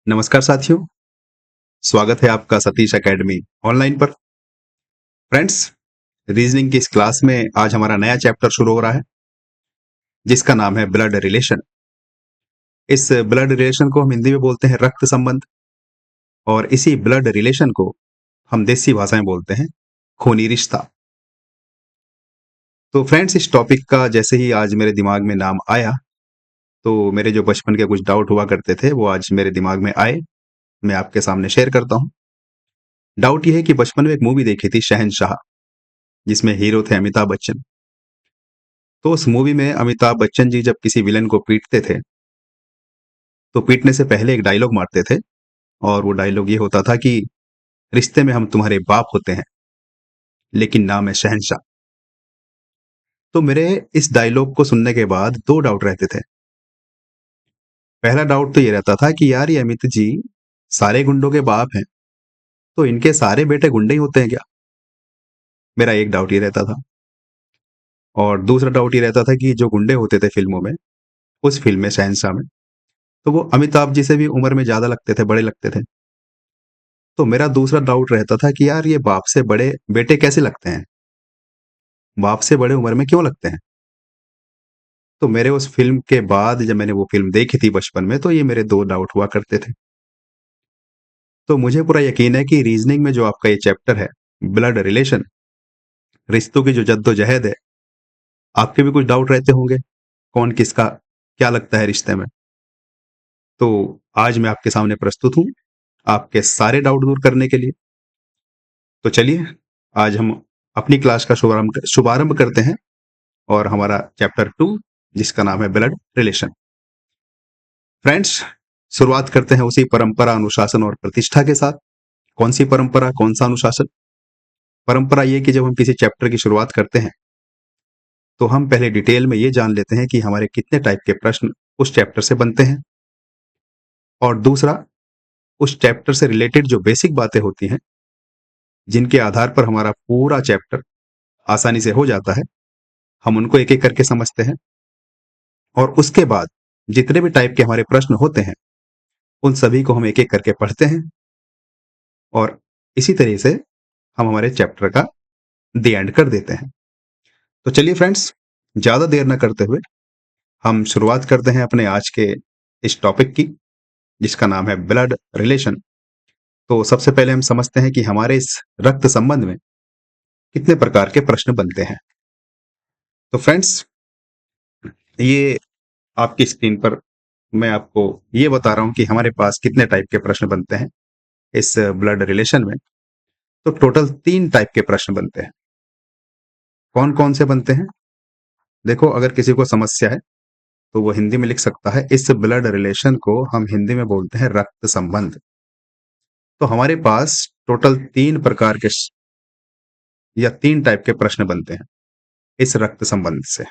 नमस्कार साथियों, स्वागत है आपका सतीश एकेडमी ऑनलाइन पर। फ्रेंड्स, रीजनिंग की इस क्लास में आज हमारा नया चैप्टर शुरू हो रहा है, जिसका नाम है ब्लड रिलेशन। इस ब्लड रिलेशन को हम हिंदी में बोलते हैं रक्त संबंध, और इसी ब्लड रिलेशन को हम देसी भाषा में बोलते हैं खूनी रिश्ता। तो फ्रेंड्स, इस टॉपिक का जैसे ही आज मेरे दिमाग में नाम आया, तो मेरे जो बचपन के कुछ डाउट हुआ करते थे वो आज मेरे दिमाग में आए, मैं आपके सामने शेयर करता हूँ। डाउट ये है कि बचपन में एक मूवी देखी थी शहंशाह, जिसमें हीरो थे अमिताभ बच्चन। तो उस मूवी में अमिताभ बच्चन जी जब किसी विलन को पीटते थे, तो पीटने से पहले एक डायलॉग मारते थे, और वो डायलॉग ये होता था कि रिश्ते में हम तुम्हारे बाप होते हैं, लेकिन नाम है शहंशाह। तो मेरे इस डायलॉग को सुनने के बाद दो डाउट रहते थे। पहला डाउट तो ये रहता था कि यार ये अमित जी सारे गुंडों के बाप हैं, तो इनके सारे बेटे गुंडे ही होते हैं क्या? मेरा एक डाउट ये रहता था। और दूसरा डाउट ये रहता था कि जो गुंडे होते थे फिल्मों में, उस फिल्म में शहंशाह में, तो वो अमिताभ जी से भी उम्र में ज्यादा लगते थे, बड़े लगते थे। तो मेरा दूसरा डाउट रहता था कि यार ये बाप से बड़े बेटे कैसे लगते हैं, बाप से बड़े उम्र में क्यों लगते हैं? तो मेरे उस फ़िल्म के बाद जब मैंने वो फ़िल्म देखी थी बचपन में, तो ये मेरे 2 डाउट हुआ करते थे। तो मुझे पूरा यकीन है कि रीज़निंग में जो आपका ये चैप्टर है, ब्लड रिलेशन, रिश्तों की जो जद्दोजहद है, आपके भी कुछ डाउट रहते होंगे, कौन किसका क्या लगता है रिश्ते में। तो आज मैं आपके सामने प्रस्तुत हूँ, आपके सारे डाउट दूर करने के लिए। तो चलिए, आज हम अपनी क्लास का शुभारंभ करते हैं, और हमारा चैप्टर 2, जिसका नाम है ब्लड रिलेशन। फ्रेंड्स, शुरुआत करते हैं उसी परंपरा, अनुशासन और प्रतिष्ठा के साथ। कौन सी परंपरा, कौन सा अनुशासन? परंपरा ये कि जब हम किसी चैप्टर की शुरुआत करते हैं, तो हम पहले डिटेल में ये जान लेते हैं कि हमारे कितने टाइप के प्रश्न उस चैप्टर से बनते हैं। और दूसरा, उस चैप्टर से रिलेटेड जो बेसिक बातें होती हैं, जिनके आधार पर हमारा पूरा चैप्टर आसानी से हो जाता है, हम उनको एक एक करके समझते हैं। और उसके बाद जितने भी टाइप के हमारे प्रश्न होते हैं, उन सभी को हम एक एक करके पढ़ते हैं, और इसी तरीके से हम हमारे चैप्टर का द एंड कर देते हैं। तो चलिए फ्रेंड्स, ज़्यादा देर न करते हुए हम शुरुआत करते हैं अपने आज के इस टॉपिक की, जिसका नाम है ब्लड रिलेशन। तो सबसे पहले हम समझते हैं कि हमारे इस रक्त संबंध में कितने प्रकार के प्रश्न बनते हैं। तो फ्रेंड्स, ये आपकी स्क्रीन पर मैं आपको ये बता रहा हूं कि हमारे पास कितने टाइप के प्रश्न बनते हैं इस ब्लड रिलेशन में। तो टोटल 3 टाइप के प्रश्न बनते हैं। कौन कौन से बनते हैं? देखो, अगर किसी को समस्या है तो वो हिंदी में लिख सकता है, इस ब्लड रिलेशन को हम हिंदी में बोलते हैं रक्त संबंध। तो हमारे पास टोटल 3 प्रकार के या 3 टाइप के प्रश्न बनते हैं इस रक्त संबंध से।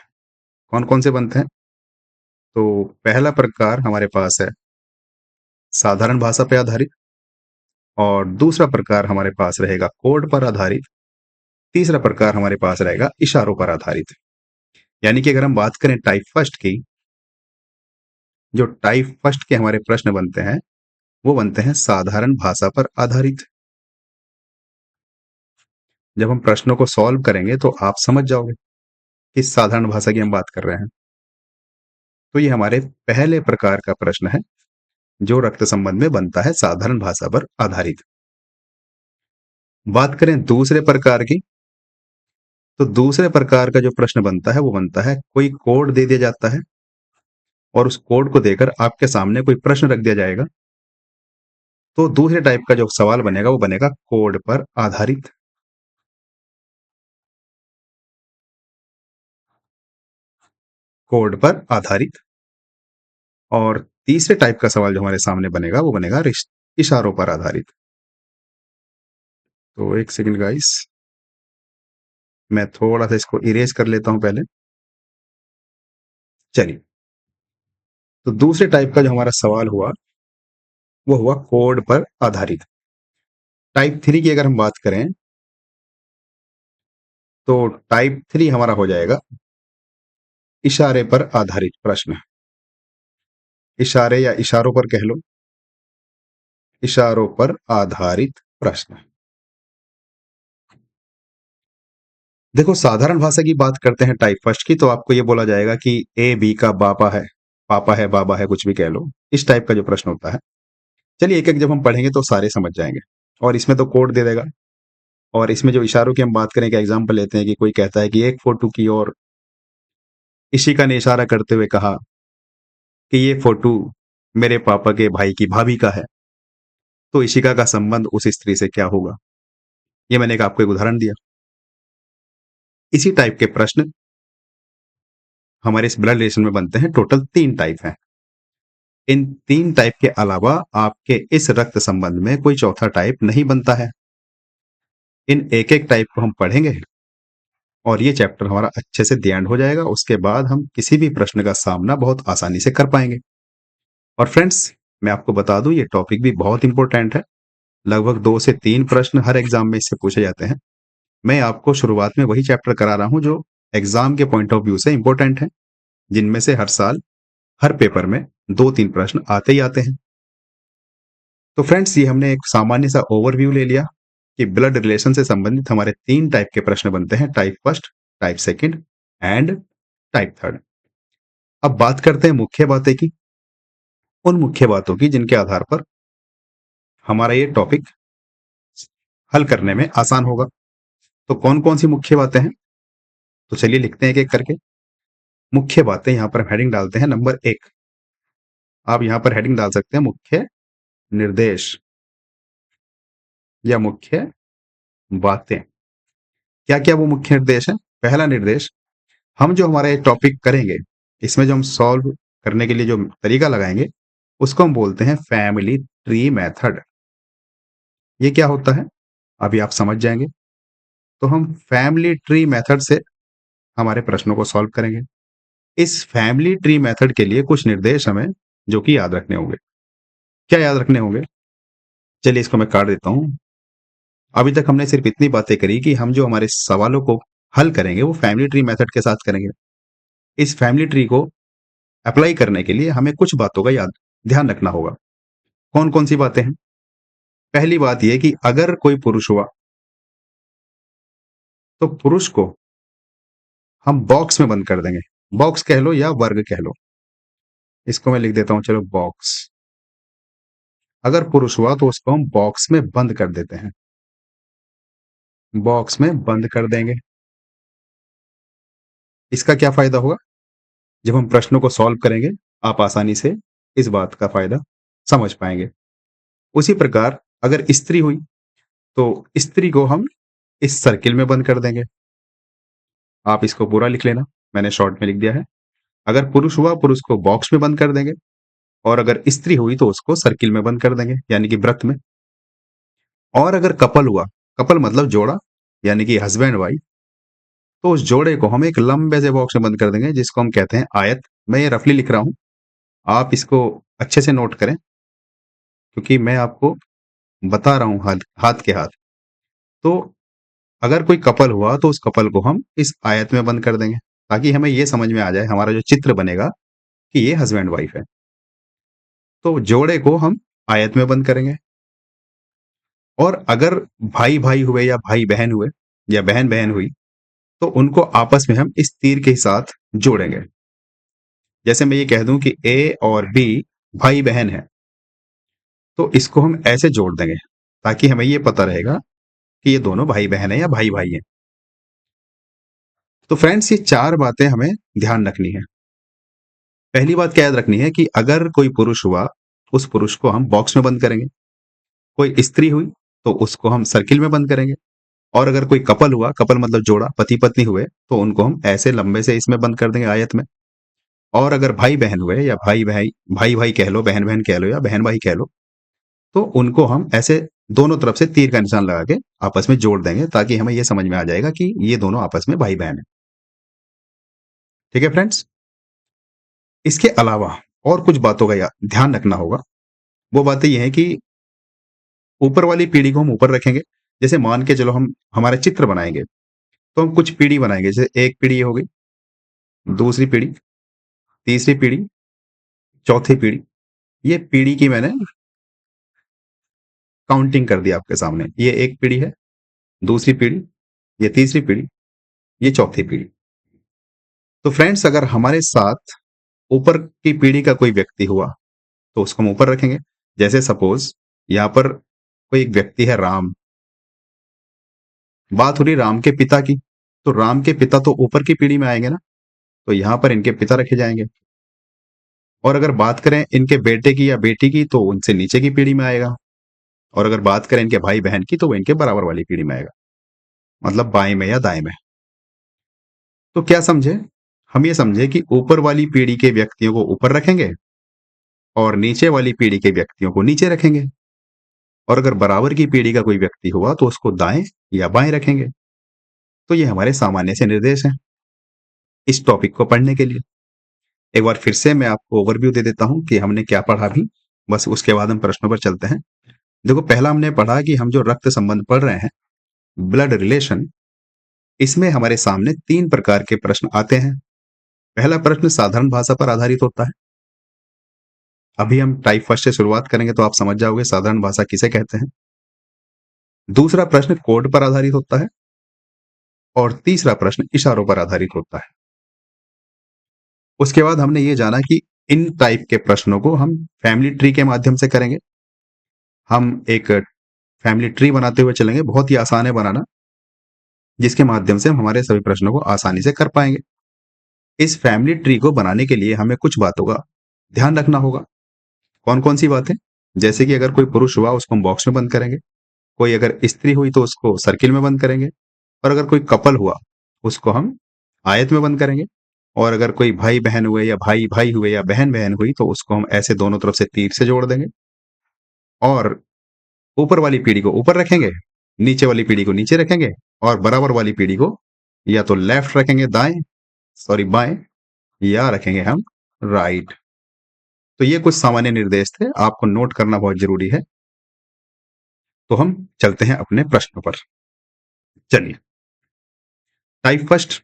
कौन कौन से बनते हैं? तो पहला प्रकार हमारे पास है साधारण भाषा पे आधारित, और दूसरा प्रकार हमारे पास रहेगा कोड पर आधारित, तीसरा प्रकार हमारे पास रहेगा इशारों पर आधारित। यानी कि अगर हम बात करें टाइप फर्स्ट की, जो टाइप फर्स्ट के हमारे प्रश्न बनते हैं, वो बनते हैं साधारण भाषा पर आधारित। जब हम प्रश्नों को सॉल्व करेंगे तो आप समझ जाओगे किस साधारण भाषा की हम बात कर रहे हैं। तो ये हमारे पहले प्रकार का प्रश्न है, जो रक्त संबंध में बनता है साधारण भाषा पर आधारित। बात करें दूसरे प्रकार की, तो दूसरे प्रकार का जो प्रश्न बनता है वो बनता है कोई कोड दे दिया जाता है, और उस कोड को देकर आपके सामने कोई प्रश्न रख दिया जाएगा। तो दूसरे टाइप का जो सवाल बनेगा वो बनेगा कोड पर आधारित। कोड पर आधारित। और तीसरे टाइप का सवाल जो हमारे सामने बनेगा वो बनेगा इशारों पर आधारित। तो एक सेकंड गाइस, मैं थोड़ा सा इसको इरेज कर लेता हूं पहले। चलिए, तो दूसरे टाइप का जो हमारा सवाल हुआ वो हुआ कोड पर आधारित। टाइप 3 की अगर हम बात करें, तो टाइप 3 हमारा हो जाएगा इशारे पर आधारित प्रश्न। इशारे या इशारों पर कह लो। इशारों पर आधारित प्रश्न। देखो, साधारण भाषा की बात करते हैं टाइप फर्स्ट की, तो आपको ये बोला जाएगा कि ए बी का पापा है, बाबा है, कुछ भी कह लो। इस टाइप का जो प्रश्न होता है, चलिए एक एक जब हम पढ़ेंगे तो सारे समझ जाएंगे। और इसमें तो कोड दे देगा। और इसमें जो इशारों की हम बात करें, का एग्जाम्पल लेते हैं कि कोई कहता है कि एक फोटो की ओर इशिका ने इशारा करते हुए कहा कि ये फोटो मेरे पापा के भाई की भाभी का है, तो इशिका का संबंध उस स्त्री से क्या होगा। ये मैंने आपको एक उदाहरण दिया। इसी टाइप के प्रश्न हमारे इस ब्लड रिलेशन में बनते हैं। टोटल 3 टाइप हैं। इन 3 टाइप के अलावा आपके इस रक्त संबंध में कोई चौथा टाइप नहीं बनता है। इन एक एक टाइप को हम पढ़ेंगे और ये चैप्टर हमारा अच्छे से द एंड हो जाएगा। उसके बाद हम किसी भी प्रश्न का सामना बहुत आसानी से कर पाएंगे। और फ्रेंड्स, मैं आपको बता दूं, ये टॉपिक भी बहुत इंपॉर्टेंट है। लगभग 2 से 3 प्रश्न हर एग्जाम में इससे पूछे जाते हैं। मैं आपको शुरुआत में वही चैप्टर करा रहा हूं जो एग्जाम के पॉइंट ऑफ व्यू से इंपॉर्टेंट है, जिनमें से हर साल हर पेपर में 2-3 प्रश्न आते ही आते हैं। तो फ्रेंड्स, ये हमने एक सामान्य सा ओवरव्यू ले लिया कि ब्लड रिलेशन से संबंधित हमारे 3 टाइप के प्रश्न बनते हैं, type first, type second and type third. अब बात करते हैं मुख्य बातें की, उन मुख्य बातों की जिनके आधार पर हमारा ये टॉपिक हल करने में आसान होगा। तो कौन कौन सी मुख्य बातें हैं, तो चलिए लिखते हैं एक एक करके। मुख्य बातें यहां पर हम हेडिंग डालते हैं नंबर 1। आप यहां पर हेडिंग डाल सकते हैं मुख्य निर्देश या मुख्य बातें। क्या क्या वो मुख्य निर्देश है? पहला निर्देश, हम जो हमारा ये टॉपिक करेंगे, इसमें जो हम सॉल्व करने के लिए जो तरीका लगाएंगे, उसको हम बोलते हैं फैमिली ट्री मेथड। ये क्या होता है अभी आप समझ जाएंगे। तो हम फैमिली ट्री मेथड से हमारे प्रश्नों को सॉल्व करेंगे। इस फैमिली ट्री मेथड के लिए कुछ निर्देश हमें जो कि याद रखने होंगे। क्या याद रखने होंगे? चलिए इसको मैं काट देता हूं। अभी तक हमने सिर्फ इतनी बातें करी कि हम जो हमारे सवालों को हल करेंगे वो फैमिली ट्री मेथड के साथ करेंगे। इस फैमिली ट्री को अप्लाई करने के लिए हमें कुछ बातों का ध्यान रखना होगा। कौन कौन सी बातें हैं? पहली बात यह कि अगर कोई पुरुष हुआ तो पुरुष को हम बॉक्स में बंद कर देंगे। बॉक्स कह लो या वर्ग कह लो, इसको मैं लिख देता हूं, चलो बॉक्स। अगर पुरुष हुआ तो उसको हम बॉक्स में बंद कर देते हैं, बॉक्स में बंद कर देंगे। इसका क्या फायदा होगा? जब हम प्रश्नों को सॉल्व करेंगे, आप आसानी से इस बात का फायदा समझ पाएंगे। उसी प्रकार अगर स्त्री हुई तो स्त्री को हम इस सर्किल में बंद कर देंगे। आप इसको पूरा लिख लेना, मैंने शॉर्ट में लिख दिया है। अगर पुरुष हुआ, पुरुष को बॉक्स में बंद कर देंगे, और अगर स्त्री हुई तो उसको सर्किल में बंद कर देंगे, यानी कि वृत्त में। और अगर कपल हुआ, कपल मतलब जोड़ा, यानी कि हस्बैंड वाइफ, तो उस जोड़े को हम एक लंबे से बॉक्स में बंद कर देंगे, जिसको हम कहते हैं आयत। मैं ये रफली लिख रहा हूं, आप इसको अच्छे से नोट करें, क्योंकि मैं आपको बता रहा हूं हाथ हाथ के हाथ। तो अगर कोई कपल हुआ तो उस कपल को हम इस आयत में बंद कर देंगे, ताकि हमें ये समझ में आ जाए, हमारा जो चित्र बनेगा कि ये हस्बैंड वाइफ है। तो जोड़े को हम आयत में बंद करेंगे। और अगर भाई भाई हुए या भाई बहन हुए या बहन बहन हुई, तो उनको आपस में हम इस तीर के साथ जोड़ेंगे। जैसे मैं ये कह दूं कि ए और बी भाई बहन है, तो इसको हम ऐसे जोड़ देंगे ताकि हमें ये पता रहेगा कि ये दोनों भाई बहन है या भाई भाई है। तो फ्रेंड्स, ये 4 बातें हमें ध्यान रखनी है। पहली बात क्या याद रखनी है कि अगर कोई पुरुष हुआ, उस पुरुष को हम बॉक्स में बंद करेंगे। कोई स्त्री हुई तो उसको हम सर्किल में बंद करेंगे। और अगर कोई कपल हुआ, कपल मतलब जोड़ा, पति पत्नी हुए, तो उनको हम ऐसे लंबे से इसमें बंद कर देंगे, आयत में। और अगर भाई बहन हुए या भाई भाई कह लो, बहन बहन कह लो या बहन भाई कह लो, तो उनको हम ऐसे दोनों तरफ से तीर का निशान लगा के आपस में जोड़ देंगे, ताकि हमें यह समझ में आ जाएगा कि ये दोनों आपस में भाई बहन है। ठीक है फ्रेंड्स, इसके अलावा और कुछ बातों का ध्यान रखना होगा। वो बातें ये हैं कि ऊपर वाली पीढ़ी को हम ऊपर रखेंगे। जैसे मान के चलो हम हमारे चित्र बनाएंगे, तो हम कुछ पीढ़ी बनाएंगे। जैसे एक पीढ़ी हो गई, दूसरी पीढ़ी, तीसरी पीढ़ी, चौथी पीढ़ी। ये पीढ़ी की मैंने काउंटिंग कर दी आपके सामने। ये एक पीढ़ी है, दूसरी पीढ़ी, ये तीसरी पीढ़ी, ये चौथी पीढ़ी। तो फ्रेंड्स, अगर हमारे साथ ऊपर की पीढ़ी का कोई व्यक्ति हुआ तो उसको हम ऊपर रखेंगे। जैसे सपोज यहाँ पर कोई एक व्यक्ति है राम, बात हो रही राम के पिता की, तो राम के पिता तो ऊपर की पीढ़ी में आएंगे ना, तो यहाँ पर इनके पिता रखे जाएंगे। और अगर बात करें इनके बेटे की या बेटी की तो उनसे नीचे की पीढ़ी में आएगा। और अगर बात करें इनके भाई बहन की तो वो इनके बराबर वाली पीढ़ी में आएगा, मतलब बाएं में या दाएं में। तो क्या समझे? हम ये समझे कि ऊपर वाली पीढ़ी के व्यक्तियों को ऊपर रखेंगे और नीचे वाली पीढ़ी के व्यक्तियों को नीचे रखेंगे। और अगर बराबर की पीढ़ी का कोई व्यक्ति हुआ तो उसको दाएं या बाएं रखेंगे। तो ये हमारे सामान्य से निर्देश हैं इस टॉपिक को पढ़ने के लिए। एक बार फिर से मैं आपको ओवरव्यू दे देता हूं कि हमने क्या पढ़ा अभी, बस उसके बाद हम प्रश्नों पर चलते हैं। देखो, पहला हमने पढ़ा कि हम जो रक्त संबंध पढ़ रहे हैं, ब्लड रिलेशन, इसमें हमारे सामने 3 प्रकार के प्रश्न आते हैं। पहला प्रश्न साधारण भाषा पर आधारित होता है। अभी हम टाइप फर्स्ट से शुरुआत करेंगे तो आप समझ जाओगे साधारण भाषा किसे कहते हैं। दूसरा प्रश्न कोड पर आधारित होता है और तीसरा प्रश्न इशारों पर आधारित होता है। उसके बाद हमने ये जाना कि इन टाइप के प्रश्नों को हम फैमिली ट्री के माध्यम से करेंगे। हम एक फैमिली ट्री बनाते हुए चलेंगे, बहुत ही आसान है बनाना, जिसके माध्यम से हम हमारे सभी प्रश्नों को आसानी से कर पाएंगे। इस फैमिली ट्री को बनाने के लिए हमें कुछ बातों का ध्यान रखना होगा। कौन कौन सी बातें? जैसे कि अगर कोई पुरुष हुआ उसको हम बॉक्स में बंद करेंगे, कोई अगर स्त्री हुई तो उसको सर्किल में बंद करेंगे, और अगर कोई कपल हुआ उसको हम आयत में बंद करेंगे, और अगर कोई भाई बहन हुए या भाई भाई हुए या बहन बहन हुई तो उसको हम ऐसे दोनों तरफ से तीर से जोड़ देंगे। और ऊपर वाली पीढ़ी को ऊपर रखेंगे, नीचे वाली पीढ़ी को नीचे रखेंगे, और बराबर वाली पीढ़ी को या तो लेफ्ट रखेंगे बाएं, या रखेंगे हम राइट। तो ये कुछ सामान्य निर्देश थे, आपको नोट करना बहुत जरूरी है। तो हम चलते हैं अपने प्रश्नों पर। चलिए, टाइप फर्स्ट।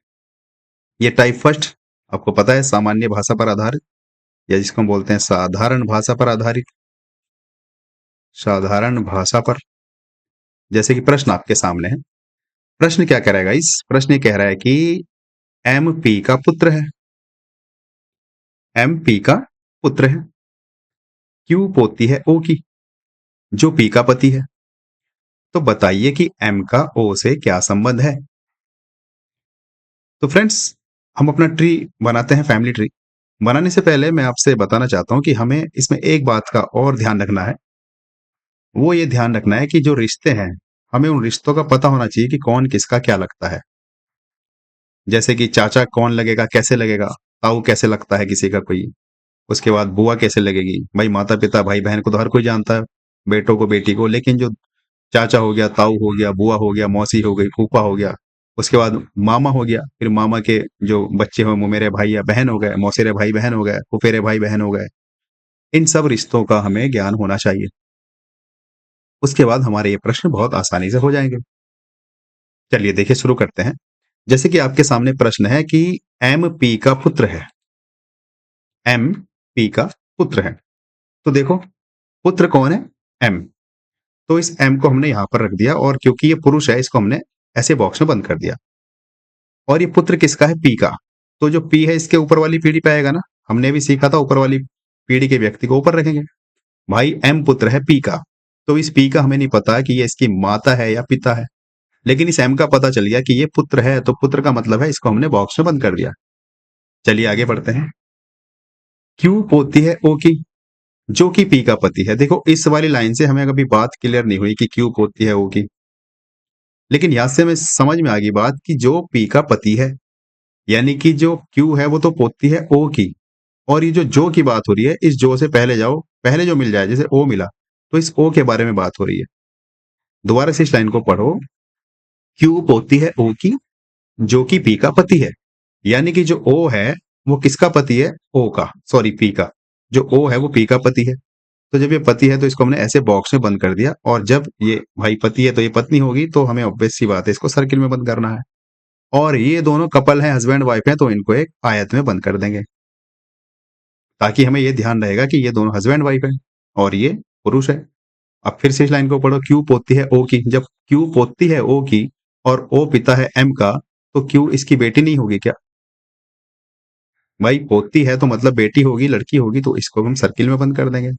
ये टाइप फर्स्ट आपको पता है सामान्य भाषा पर आधारित, या जिसको हम बोलते हैं साधारण भाषा पर आधारित। साधारण भाषा पर, जैसे कि प्रश्न आपके सामने है। प्रश्न क्या कह रहा है गाइस? प्रश्न ये कह रहा है कि MP का पुत्र है, MP का पुत्र है, Q पोती है O की, जो P का पति है। तो बताइए कि M का O से क्या संबंध है। तो फ्रेंड्स, हम अपना ट्री बनाते हैं, फैमिली ट्री। बनाने से पहले मैं आपसे बताना चाहता हूं कि हमें इसमें एक बात का और ध्यान रखना है। वो ये ध्यान रखना है कि जो रिश्ते हैं, हमें उन रिश्तों का पता होना चाहिए कि कौन किसका क्या लगता है। जैसे कि चाचा कौन लगेगा, कैसे लगेगा, ताऊ कैसे लगता है किसी का कोई, उसके बाद बुआ कैसे लगेगी। भाई माता पिता भाई बहन को तो हर कोई जानता है, बेटों को बेटी को, लेकिन जो चाचा हो गया, ताऊ हो गया, बुआ हो गया, मौसी हो गई, फूफा हो गया, उसके बाद मामा हो गया, फिर मामा के जो बच्चे हो वो मेरे भाई या बहन हो गए, मौसेरे भाई बहन हो गए, फुफेरे भाई बहन हो गए। इन सब रिश्तों का हमें ज्ञान होना चाहिए। उसके बाद हमारे ये प्रश्न बहुत आसानी से हो जाएंगे। चलिए देखिए, शुरू करते हैं। जैसे कि आपके सामने प्रश्न है कि MP का पुत्र है, MP का पुत्र है। तो देखो, पुत्र कौन है? M। तो इस M को हमने यहां पर रख दिया, और क्योंकि ये पुरुष है इसको हमने ऐसे बॉक्स में बंद कर दिया। और ये पुत्र किसका है? P का। तो जो P है इसके ऊपर वाली पीढ़ी पे आएगा ना, हमने भी सीखा था ऊपर वाली पीढ़ी के व्यक्ति को ऊपर रखेंगे। भाई M पुत्र है P का, तो इस P का हमें नहीं पता कि ये इसकी माता है या पिता है, लेकिन इस M का पता चल गया कि ये पुत्र है, तो पुत्र का मतलब है इसको हमने बॉक्स में बंद कर दिया। चलिए आगे बढ़ते हैं। Q पोती है O की, जो कि P का पति है। देखो, इस वाली लाइन से हमें कभी बात क्लियर नहीं हुई कि Q पोती है O की, लेकिन यहां से हमें समझ में आ गई बात कि जो P का पति है, यानी कि जो Q है वो तो पोती है O की, और ये जो की बात हो रही है, इस जो से पहले जाओ, पहले जो मिल जाए, जैसे O मिला तो इस O के बारे में बात हो रही है। दोबारा से इस लाइन को पढ़ो। Q पोती है O की, जो कि P का पति है, यानी कि जो O है वो किसका पति है? O का, सॉरी P का। जो O है वो P का पति है। तो जब ये पति है तो इसको हमने ऐसे बॉक्स में बंद कर दिया, और जब ये भाई पति है तो ये पत्नी होगी, तो हमें ऑब्वियस सी बात है इसको सर्किल में बंद करना है। और ये दोनों कपल हैं, हस्बैंड वाइफ हैं, तो इनको एक आयत में बंद कर देंगे, ताकि हमें ये ध्यान रहेगा कि ये दोनों हस्बैंड वाइफ है और ये पुरुष है। अब फिर से इस लाइन को पढ़ो, क्यू पोती है ओ की। जब क्यू पोती है ओ की और ओ पिता है एम का, तो क्यू इसकी बेटी नहीं होगी क्या? भाई पोती है तो मतलब बेटी होगी, लड़की होगी, तो इसको हम सर्किल में बंद कर देंगे।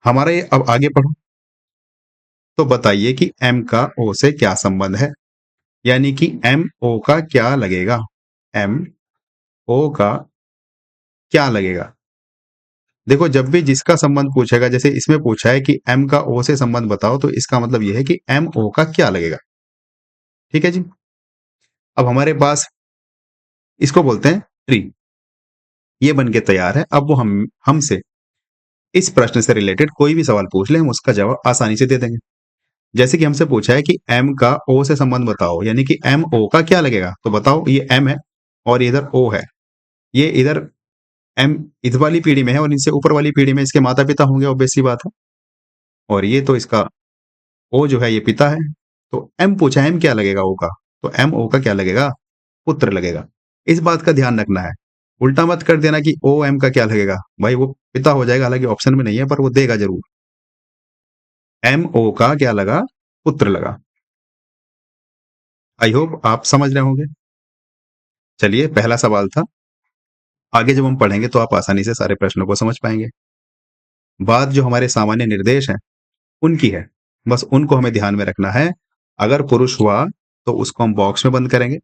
हमारा ये अब आगे पढ़ो, तो बताइए कि एम का ओ से क्या संबंध है, यानी कि एम ओ का क्या लगेगा, एम ओ का क्या लगेगा। देखो जब भी जिसका संबंध पूछेगा, जैसे इसमें पूछा है कि एम का ओ से संबंध बताओ, तो इसका मतलब यह है कि एम ओ का क्या लगेगा। ठीक है जी। अब हमारे पास इसको बोलते हैं ट्री, ये बन के तैयार है। अब वो हमसे इस प्रश्न से रिलेटेड कोई भी सवाल पूछ ले, हम उसका जवाब आसानी से दे देंगे। जैसे कि हमसे पूछा है कि एम का ओ से संबंध बताओ, यानी कि एम ओ का क्या लगेगा, तो बताओ ये एम है और इधर ओ है, ये इधर एम इधर वाली पीढ़ी में है और इनसे ऊपर वाली पीढ़ी में इसके माता पिता होंगे, ऑब्वियस सी बात है। और ये तो इसका ओ जो है ये पिता है, तो एम पूछा है एम क्या लगेगा ओ का, तो एम ओ का क्या लगेगा, पुत्र लगेगा। इस बात का ध्यान रखना है, उल्टा मत कर देना कि ओ एम का क्या लगेगा, भाई वो पिता हो जाएगा, हालांकि ऑप्शन में नहीं है पर वो देगा जरूर। एम ओ का क्या लगा, पुत्र लगा। आई होप आप समझ रहे होंगे। चलिए पहला सवाल था, आगे जब हम पढ़ेंगे तो आप आसानी से सारे प्रश्नों को समझ पाएंगे। बात जो हमारे सामान्य निर्देश हैं उनकी है, बस उनको हमें ध्यान में रखना है। अगर पुरुष हुआ तो उसको हम बॉक्स में बंद करेंगे,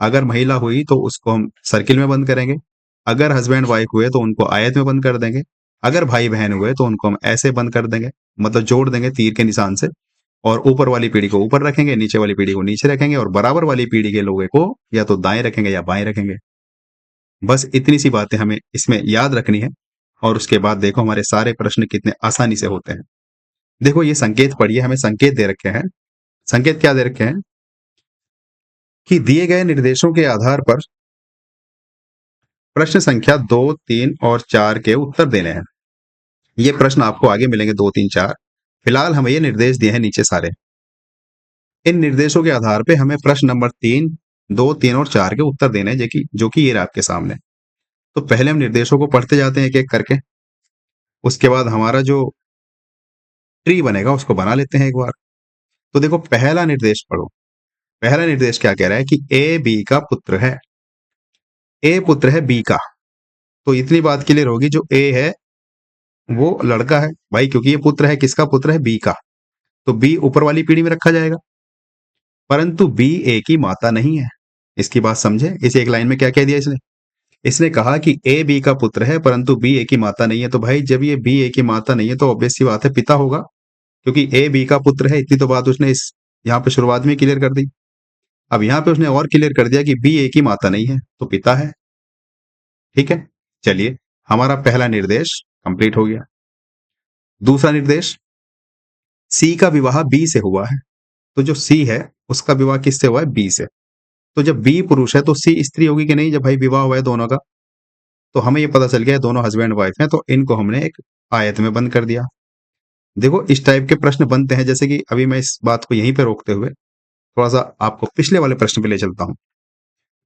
अगर महिला हुई तो उसको हम सर्किल में बंद करेंगे, अगर हस्बैंड वाइफ हुए तो उनको आयत में बंद कर देंगे, अगर भाई बहन हुए तो उनको हम ऐसे बंद कर देंगे, मतलब जोड़ देंगे तीर के निशान से, और ऊपर वाली पीढ़ी को ऊपर रखेंगे, नीचे वाली पीढ़ी को नीचे रखेंगे, और बराबर वाली पीढ़ी के लोगों को या तो दाएं रखेंगे या बाएं रखेंगे। बस इतनी सी बातें हमें इसमें याद रखनी है, और उसके बाद देखो हमारे सारे प्रश्न कितने आसानी से होते हैं। देखो ये संकेत पढ़िए, हमें संकेत दे रखे हैं। संकेत क्या दे रखे हैं कि दिए गए निर्देशों के आधार पर प्रश्न संख्या 2, 3 और 4 के उत्तर देने हैं। ये प्रश्न आपको आगे मिलेंगे 2, 3, 4। फिलहाल हमें ये निर्देश दिए हैं नीचे सारे। इन निर्देशों के आधार पे हमें प्रश्न नंबर 3, 2, 3 और 4 के उत्तर देने हैं, जो कि ये रहा आपके सामने। तो पहले हम निर्देशों को पढ़ते जाते हैं एक एक करके, उसके बाद हमारा जो ट्री बनेगा उसको बना लेते हैं एक बार। तो देखो पहला निर्देश पढ़ो। पहला निर्देश क्या कह रहा है कि ए बी का पुत्र है, ए पुत्र है बी का। तो इतनी बात क्लियर होगी, जो ए है वो लड़का है भाई, क्योंकि ये पुत्र है, किसका पुत्र है, बी का, तो बी ऊपर वाली पीढ़ी में रखा जाएगा। परंतु बी ए की माता नहीं है। इसकी बात समझे, इस एक लाइन में क्या कह दिया इसने, इसने कहा कि ए बी का पुत्र है परंतु बी ए की माता नहीं है। तो भाई जब ये बी ए की माता नहीं है तो ऑब्वियस सी बात है पिता होगा, क्योंकि ए बी का पुत्र है। इतनी तो बात उसने इस यहाँ पे शुरुआत में क्लियर कर दी। अब यहाँ पे उसने और क्लियर कर दिया कि बी ए की माता नहीं है तो पिता है। ठीक है, चलिए हमारा पहला निर्देश कंप्लीट हो गया। दूसरा निर्देश, सी का विवाह बी से हुआ है। तो जो सी है उसका विवाह किससे हुआ है, बी से। तो जब बी पुरुष है तो सी स्त्री होगी कि नहीं, जब भाई विवाह हुआ है दोनों का। तो हमें ये पता चल गया दोनों हस्बैंड वाइफ हैं, तो इनको हमने एक आयत में बंद कर दिया। देखो इस टाइप के प्रश्न बनते हैं, जैसे कि अभी मैं इस बात को यहीं पे रोकते हुए थोड़ा सा आपको पिछले वाले प्रश्न पे ले चलता हूं।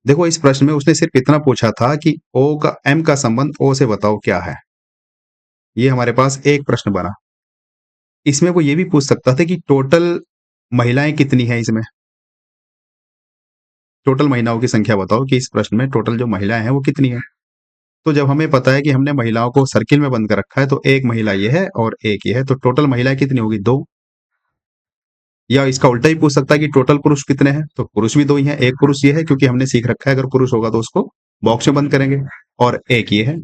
देखो इस प्रश्न में उसने सिर्फ इतना पूछा था कि ओ का एम का संबंध ओ से बताओ क्या है। ये हमारे पास एक प्रश्न बना। इसमें वो ये भी पूछ सकता था कि टोटल महिलाएं कितनी हैं इसमें, टोटल महिलाओं की संख्या बताओ कि इस प्रश्न में टोटल जो महिलाएं हैं वो कितनी है। तो जब हमें पता है कि हमने महिलाओं को सर्किल में बंद कर रखा है, तो एक महिला ये है और एक ये है, तो टोटल महिलाएं कितनी होगी, 2। या इसका उल्टा ही पूछ सकता है कि टोटल पुरुष कितने हैं, तो पुरुष भी 2 ही हैं। एक पुरुष ये है क्योंकि हमने सीख रखा है अगर पुरुष होगा तो उसको बॉक्स में बंद करेंगे, और एक ये है।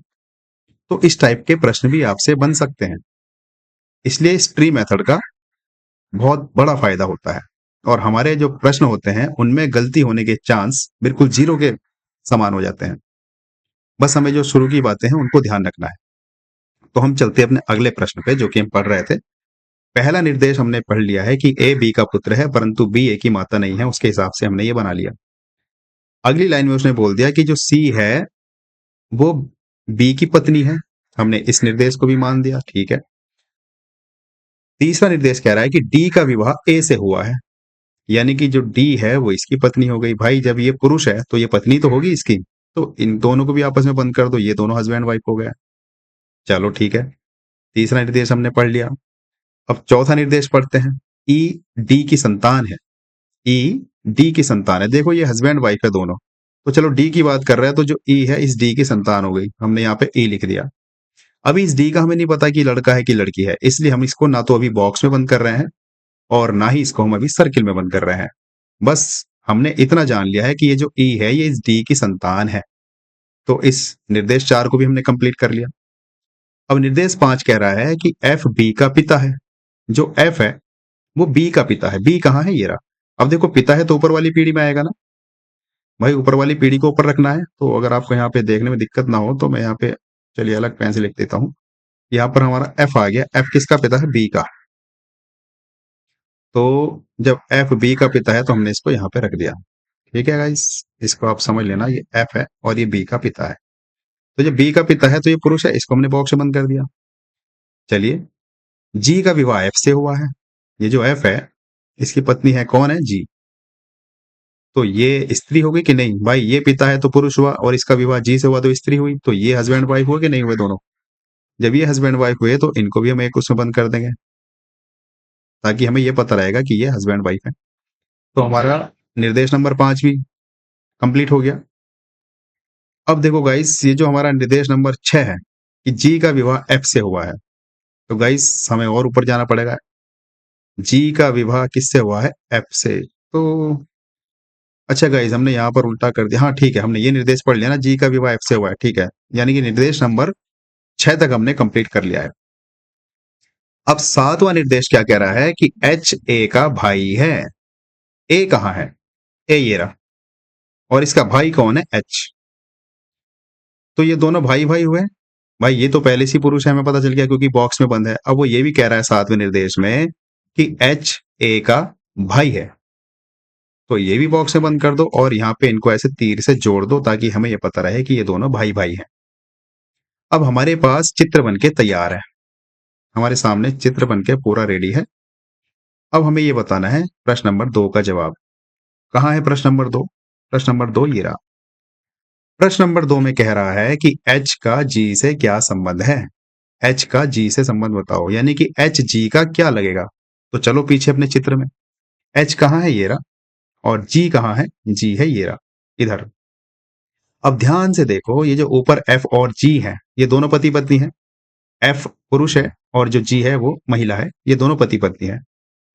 तो इस टाइप के प्रश्न भी आपसे बन सकते हैं। इसलिए इस ट्री मेथड का बहुत बड़ा फायदा होता है, और हमारे जो प्रश्न होते हैं उनमें गलती होने के चांस बिल्कुल 0 के समान हो जाते हैं। बस हमें जो शुरू की बातें हैं उनको ध्यान रखना है। तो हम चलते हैं अपने अगले प्रश्न पे जो कि हम पढ़ रहे थे। पहला निर्देश हमने पढ़ लिया है कि ए बी का पुत्र है परंतु बी ए की माता नहीं है, उसके हिसाब से हमने ये बना लिया। अगली लाइन में उसने बोल दिया कि जो सी है वो बी की पत्नी है, हमने इस निर्देश को भी मान दिया, ठीक है। तीसरा निर्देश कह रहा है कि डी का विवाह ए से हुआ है, यानी कि जो डी है वो इसकी पत्नी हो गई। भाई जब ये पुरुष है तो ये पत्नी तो होगी इसकी, तो इन दोनों को भी आपस में बंद कर दो, ये दोनों हस्बैंड वाइफ हो गए। चलो ठीक है, तीसरा निर्देश हमने पढ़ लिया। अब चौथा निर्देश पढ़ते हैं। ई डी की संतान है। ई डी की संतान है। देखो ये हस्बैंड वाइफ है दोनों। तो चलो डी की बात कर रहे हैं, तो जो ई है इस डी की संतान हो गई। हमने यहाँ पे ई लिख दिया। अभी इस डी का हमें नहीं पता कि लड़का है कि लड़की है, इसलिए हम इसको ना तो अभी बॉक्स में बंद कर रहे हैं और ना ही इसको हम अभी सर्किल में बंद कर रहे हैं। बस हमने इतना जान लिया है कि ये जो ई है ये इस डी की संतान है। तो इस निर्देश 4 को भी हमने कंप्लीट कर लिया। अब निर्देश 5 कह रहा है कि एफ बी का पिता है। जो एफ है वो बी का पिता है। बी कहाँ है, ये रहा। अब देखो पिता है तो ऊपर वाली पीढ़ी में आएगा ना भाई, ऊपर वाली पीढ़ी को ऊपर रखना है। तो अगर आपको यहाँ पे देखने में दिक्कत ना हो तो मैं यहाँ पे चलिए अलग पेन से लिख देता हूँ। यहाँ पर हमारा एफ आ गया। एफ किसका पिता है, बी का। तो जब एफ बी का पिता है तो हमने इसको यहाँ पे रख दिया। ठीक है गाइस, इसको आप समझ लेना, ये एफ है और ये बी का पिता है। तो जब बी का पिता है तो ये पुरुष है, इसको हमने बॉक्स में बंद कर दिया। चलिए, जी का विवाह एफ से हुआ है। ये जो एफ है इसकी पत्नी है कौन है, जी। तो ये स्त्री होगी कि नहीं भाई, ये पिता है तो पुरुष हुआ और इसका विवाह जी से हुआ तो स्त्री हुई। तो ये हस्बैंड वाइफ हुए कि नहीं हुए दोनों। जब ये हस्बैंड वाइफ हुए तो इनको भी हम एक उसमें बंद कर देंगे, ताकि हमें ये पता रहेगा कि ये हस्बैंड वाइफ है। तो हमारा निर्देश नंबर 5 भी कंप्लीट हो गया। अब देखो गाइस, ये जो हमारा निर्देश नंबर 6 है कि जी का विवाह एफ से हुआ है। तो गाइस हमें और ऊपर जाना पड़ेगा। जी का विवाह किससे हुआ है, एफ से। तो अच्छा गाइस, हमने यहाँ पर उल्टा कर दिया। हाँ ठीक है, हमने ये निर्देश पढ़ लिया ना, जी का विवाह एफ से हुआ है, ठीक है। यानी कि निर्देश नंबर 6 तक हमने कंप्लीट कर लिया है। अब 7वां निर्देश क्या कह रहा है कि एच ए का भाई है। ए कहाँ है, ए ये रहा, और इसका भाई कौन है, एच। तो ये दोनों भाई भाई हुए। भाई ये तो पहले से पुरुष है, हमें पता चल गया क्योंकि बॉक्स में बंद है। अब वो ये भी कह रहा है 7वें निर्देश में कि एच ए का भाई है। तो ये भी बॉक्स में बंद कर दो और यहाँ पे इनको ऐसे तीर से जोड़ दो ताकि हमें ये पता रहे कि ये दोनों भाई भाई हैं। अब हमारे पास चित्र बन के तैयार है, हमारे सामने चित्र बन के पूरा रेडी है। अब हमें ये बताना है प्रश्न नंबर 2 का जवाब। कहाँ है प्रश्न नंबर 2, प्रश्न नंबर 2 ये रहा। प्रश्न नंबर 2 में कह रहा है कि एच का जी से क्या संबंध है। एच का जी से संबंध बताओ, यानी कि एच जी का क्या लगेगा। तो चलो पीछे अपने चित्र में, एच कहाँ है, ये रहा, और जी कहाँ है, जी है ये रहा इधर। अब ध्यान से देखो, ये जो ऊपर एफ और जी है ये दोनों पति पत्नी है। एफ पुरुष है और जो जी है वो महिला है। ये दोनों पति पत्नी है।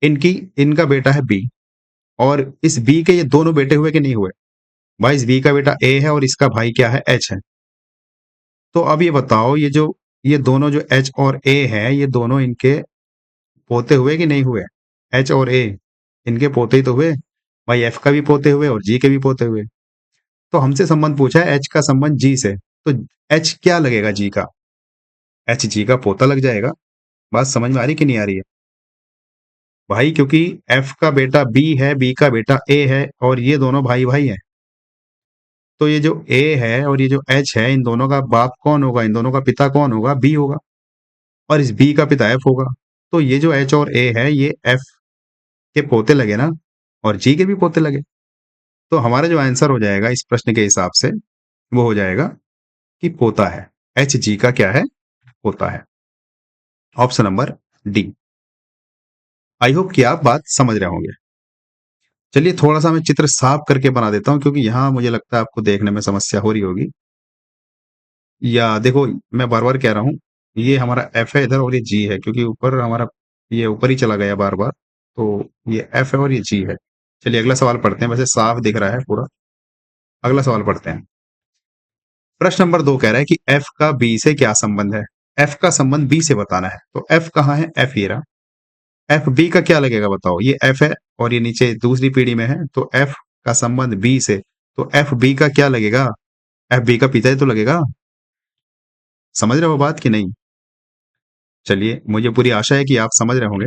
इनका बेटा है बी, और इस बी के ये दोनों बेटे हुए कि नहीं हुए। भाई इस बी का बेटा ए है और इसका भाई क्या है, एच है। तो अब ये बताओ, ये दोनों जो एच और ए है ये दोनों इनके पोते हुए कि नहीं हुए। एच और ए इनके पोते ही तो हुए। भाई एफ का भी पोते हुए और जी के भी पोते हुए। तो हमसे संबंध पूछा है एच का संबंध जी से, तो एच क्या लगेगा, जी का। एच जी का पोता लग जाएगा। बात समझ में आ रही कि नहीं आ रही है भाई, क्योंकि एफ का बेटा बी है, बी का बेटा ए है और ये दोनों भाई भाई हैं। तो ये जो ए है और ये जो एच है, इन दोनों का बाप कौन होगा, इन दोनों का पिता कौन होगा, बी होगा, और इस बी का पिता एफ होगा। तो ये जो एच और ए है ये एफ के पोते लगे ना, और जी के भी पोते लगे। तो हमारा जो आंसर हो जाएगा इस प्रश्न के हिसाब से वो हो जाएगा कि पोता है। एच जी का क्या है, पोता है। Option number D. I hope कि आप बात समझ रहे होंगे। चलिए थोड़ा सा मैं चित्र साफ करके बना देता हूँ, क्योंकि यहाँ मुझे लगता है आपको देखने में समस्या हो रही होगी। या देखो, मैं बार बार कह रहा हूँ, ये हमारा एफ है इधर और ये जी है, क्योंकि ऊपर हमारा ये ऊपर ही चला गया बार बार। तो ये एफ है और ये जी है। चलिए अगला सवाल पढ़ते हैं, वैसे साफ दिख रहा है पूरा। अगला सवाल पढ़ते हैं। प्रश्न नंबर 2 कह रहा है कि एफ का बी से क्या संबंध है। एफ का संबंध बी से बताना है। तो एफ कहाँ है, एफ ये रहा। एफ बी का क्या लगेगा बताओ, ये एफ है और ये नीचे दूसरी पीढ़ी में है, तो एफ का संबंध बी से। तो एफ बी का क्या लगेगा, एफ बी का पिता ही तो लगेगा। समझ रहे हो बात कि नहीं। चलिए, मुझे पूरी आशा है कि आप समझ रहे होंगे।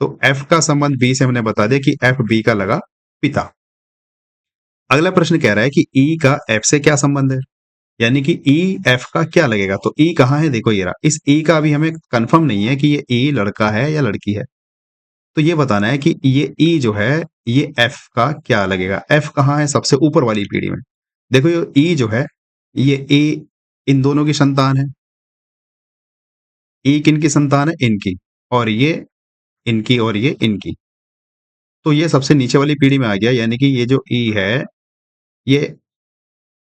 तो एफ का संबंध बी से हमने बता दिया कि एफ बी का लगा पिता। अगला प्रश्न कह रहा है कि ई का एफ से क्या संबंध है, यानी कि ई एफ का क्या लगेगा। तो ई कहाँ है, देखो ये रहा। इस ई का अभी हमें कंफर्म नहीं है कि ये ई लड़का है या लड़की है। तो ये बताना है कि ये ई जो है ये एफ का क्या लगेगा। एफ कहाँ है, सबसे ऊपर वाली पीढ़ी में। देखो ये ई जो है ये ई इन दोनों की संतान है। ई किन की संतान है, इनकी। और ये इनकी और ये इनकी। तो ये सबसे नीचे वाली पीढ़ी में आ गया, यानी कि ये जो ई है, ये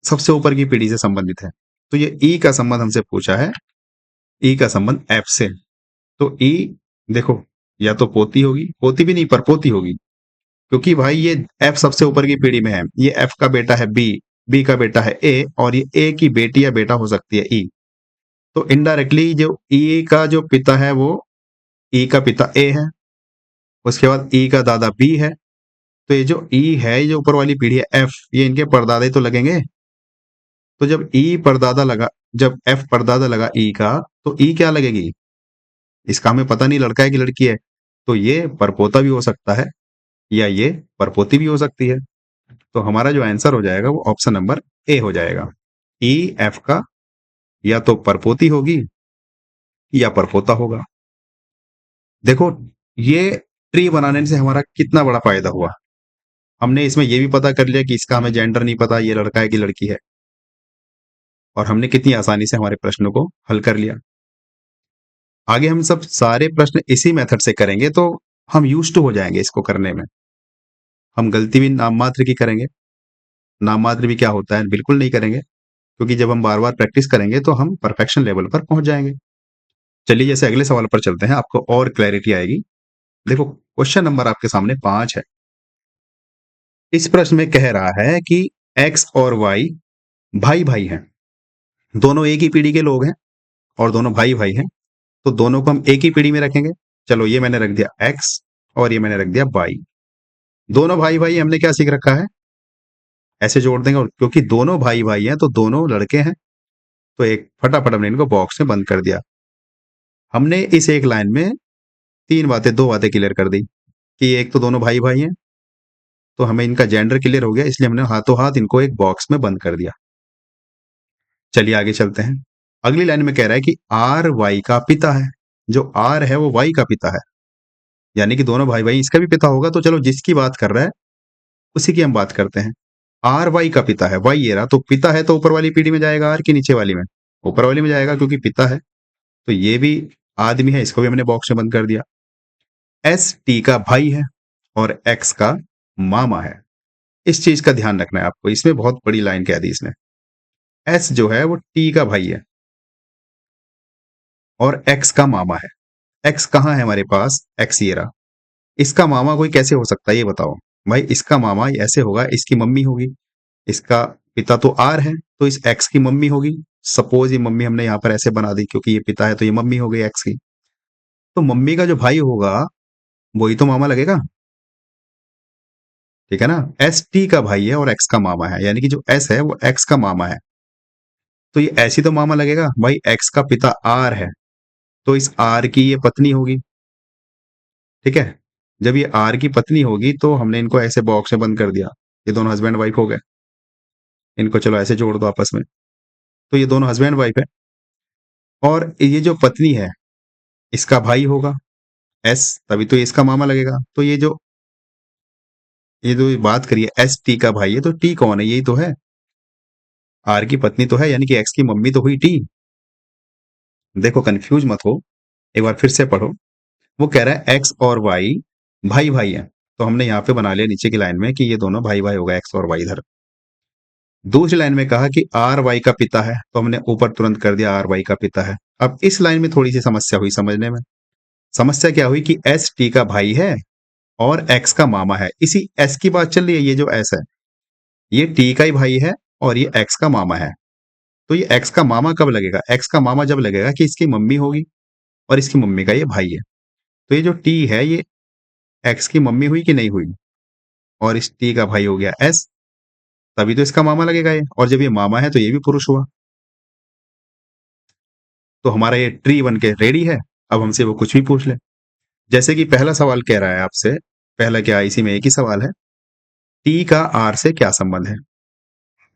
सबसे ऊपर की पीढ़ी से संबंधित है। तो ये ई का संबंध हमसे पूछा है, ई का संबंध एफ से। तो ई देखो, या तो पोती होगी, पोती भी नहीं परपोती होगी, क्योंकि भाई ये एफ सबसे ऊपर की पीढ़ी में है। ये एफ का बेटा है बी, बी का बेटा है ए, और ये ए की बेटी या बेटा हो सकती है ई। तो इनडायरेक्टली जो ई का जो पिता है वो ई का पिता ए है, उसके बाद ई का दादा बी है। तो ये जो ई है, ये जो ऊपर वाली पीढ़ी है एफ, ये इनके परदादे तो लगेंगे। तो जब ई परदादा लगा, जब एफ परदादा लगा ई का, तो ई क्या लगेगी? इसका हमें पता नहीं लड़का है कि लड़की है, तो ये परपोता भी हो सकता है या ये परपोती भी हो सकती है। तो हमारा जो आंसर हो जाएगा वो ऑप्शन नंबर ए हो जाएगा। ई एफ का या तो परपोती होगी या परपोता होगा। देखो, ये ट्री बनाने से हमारा कितना बड़ा फायदा हुआ। हमने इसमें ये भी पता कर लिया कि इसका हमें जेंडर नहीं पता, ये लड़का है कि लड़की है, और हमने कितनी आसानी से हमारे प्रश्नों को हल कर लिया। आगे हम सब सारे प्रश्न इसी मेथड से करेंगे, तो हम यूज्ड टू हो जाएंगे इसको करने में। हम गलती भी नाम मात्र की करेंगे, नाम मात्र भी क्या होता है बिल्कुल नहीं करेंगे, क्योंकि जब हम बार बार प्रैक्टिस करेंगे तो हम परफेक्शन लेवल पर पहुंच जाएंगे। चलिए, जैसे अगले सवाल पर चलते हैं, आपको और क्लैरिटी आएगी। देखो, क्वेश्चन नंबर आपके सामने 5 है। इस प्रश्न में कह रहा है कि एक्स और वाई भाई भाई हैं, दोनों एक ही पीढ़ी के लोग हैं और दोनों भाई भाई हैं, तो दोनों को हम एक ही पीढ़ी में रखेंगे। चलो, ये मैंने रख दिया एक्स और ये मैंने रख दिया वाई। दोनों भाई भाई, हमने क्या सीख रखा है? ऐसे जोड़ देंगे, और क्योंकि दोनों भाई भाई हैं तो दोनों लड़के हैं, तो एक फटाफट हमने इनको बॉक्स में बंद कर दिया। हमने इस एक लाइन में दो बातें क्लियर कर दी कि एक तो दोनों भाई भाई हैं, तो हमें इनका जेंडर क्लियर हो गया, इसलिए हमने हाथों हाथ इनको एक बॉक्स में बंद कर दिया। चलिए आगे चलते हैं। अगली लाइन में कह रहा है कि आर वाई का पिता है। जो आर है वो वाई का पिता है, यानी कि दोनों भाई भाई, इसका भी पिता होगा। तो चलो, जिसकी बात कर रहा है उसी की हम बात करते हैं। आर वाई का पिता है, वाई ये रहा, तो पिता है तो ऊपर वाली पीढ़ी में जाएगा, आर की नीचे वाली में? ऊपर वाली में जाएगा, क्योंकि पिता है। तो ये भी आदमी है, इसको भी हमने बॉक्स में बंद कर दिया। एस टी का भाई है और एक्स का मामा है। इस चीज का ध्यान रखना है आपको, इसमें बहुत बड़ी लाइन कह दी इसने। एस जो है वो टी का भाई है और एक्स का मामा है। एक्स कहाँ है हमारे पास? एक्स ये रहा। इसका मामा कोई कैसे हो सकता है ये बताओ? भाई, इसका मामा ऐसे होगा, इसकी मम्मी होगी। इसका पिता तो आर है, तो इस एक्स की मम्मी होगी। सपोज ये मम्मी हमने यहाँ पर ऐसे बना दी, क्योंकि ये पिता है तो ये मम्मी हो गई एक्स की। तो मम्मी का जो भाई होगा वही तो मामा लगेगा, ठीक है ना? एस टी का भाई है और एक्स का मामा है, यानी कि जो एस है वो एक्स का मामा है, तो ये ऐसी तो मामा लगेगा। भाई, एक्स का पिता आर है, तो इस आर की ये पत्नी होगी, ठीक है? जब ये आर की पत्नी होगी तो हमने इनको ऐसे बॉक्स में बंद कर दिया। ये दोनों हस्बैंड वाइफ हो गए। इनको चलो ऐसे जोड़ दो आपस में, तो ये दोनों हस्बैंड वाइफ है। और ये जो पत्नी है, इसका भाई होगा एस, तभी तो ये इसका मामा लगेगा। तो ये जो बात करिए एस टी का भाई है, तो टी कौन है? यही तो है, आर की पत्नी तो है, यानी कि एक्स की मम्मी तो हुई टी। देखो, कंफ्यूज मत हो, एक बार फिर से पढ़ो। वो कह रहा है एक्स और वाई भाई भाई हैं, तो हमने यहाँ पे बना लिया नीचे की लाइन में कि ये दोनों भाई भाई होगा, एक्स और वाई इधर। दूसरी लाइन में कहा कि आर वाई का पिता है, तो हमने ऊपर तुरंत कर दिया आर वाई का पिता है। अब इस लाइन में थोड़ी सी समस्या हुई समझने में। समस्या क्या हुई कि एस टी का भाई है और एक्स का मामा है। इसी एस की बात चल रही है, ये जो एस है ये टी का ही भाई है और ये एक्स का मामा है। तो ये एक्स का मामा कब लगेगा? एक्स का मामा जब लगेगा कि इसकी मम्मी होगी और इसकी मम्मी का ये भाई है। तो ये जो टी है ये एक्स की मम्मी हुई कि नहीं हुई? और इस टी का भाई हो गया एस, तभी तो इसका मामा लगेगा ये, और जब ये मामा है तो ये भी पुरुष हुआ। तो हमारा ये ट्री बन के रेडी है। अब हमसे वो कुछ भी पूछ ले। जैसे कि पहला सवाल कह रहा है आपसे, पहला क्या, इसी में एक ही सवाल है, टी का आर से क्या संबंध है,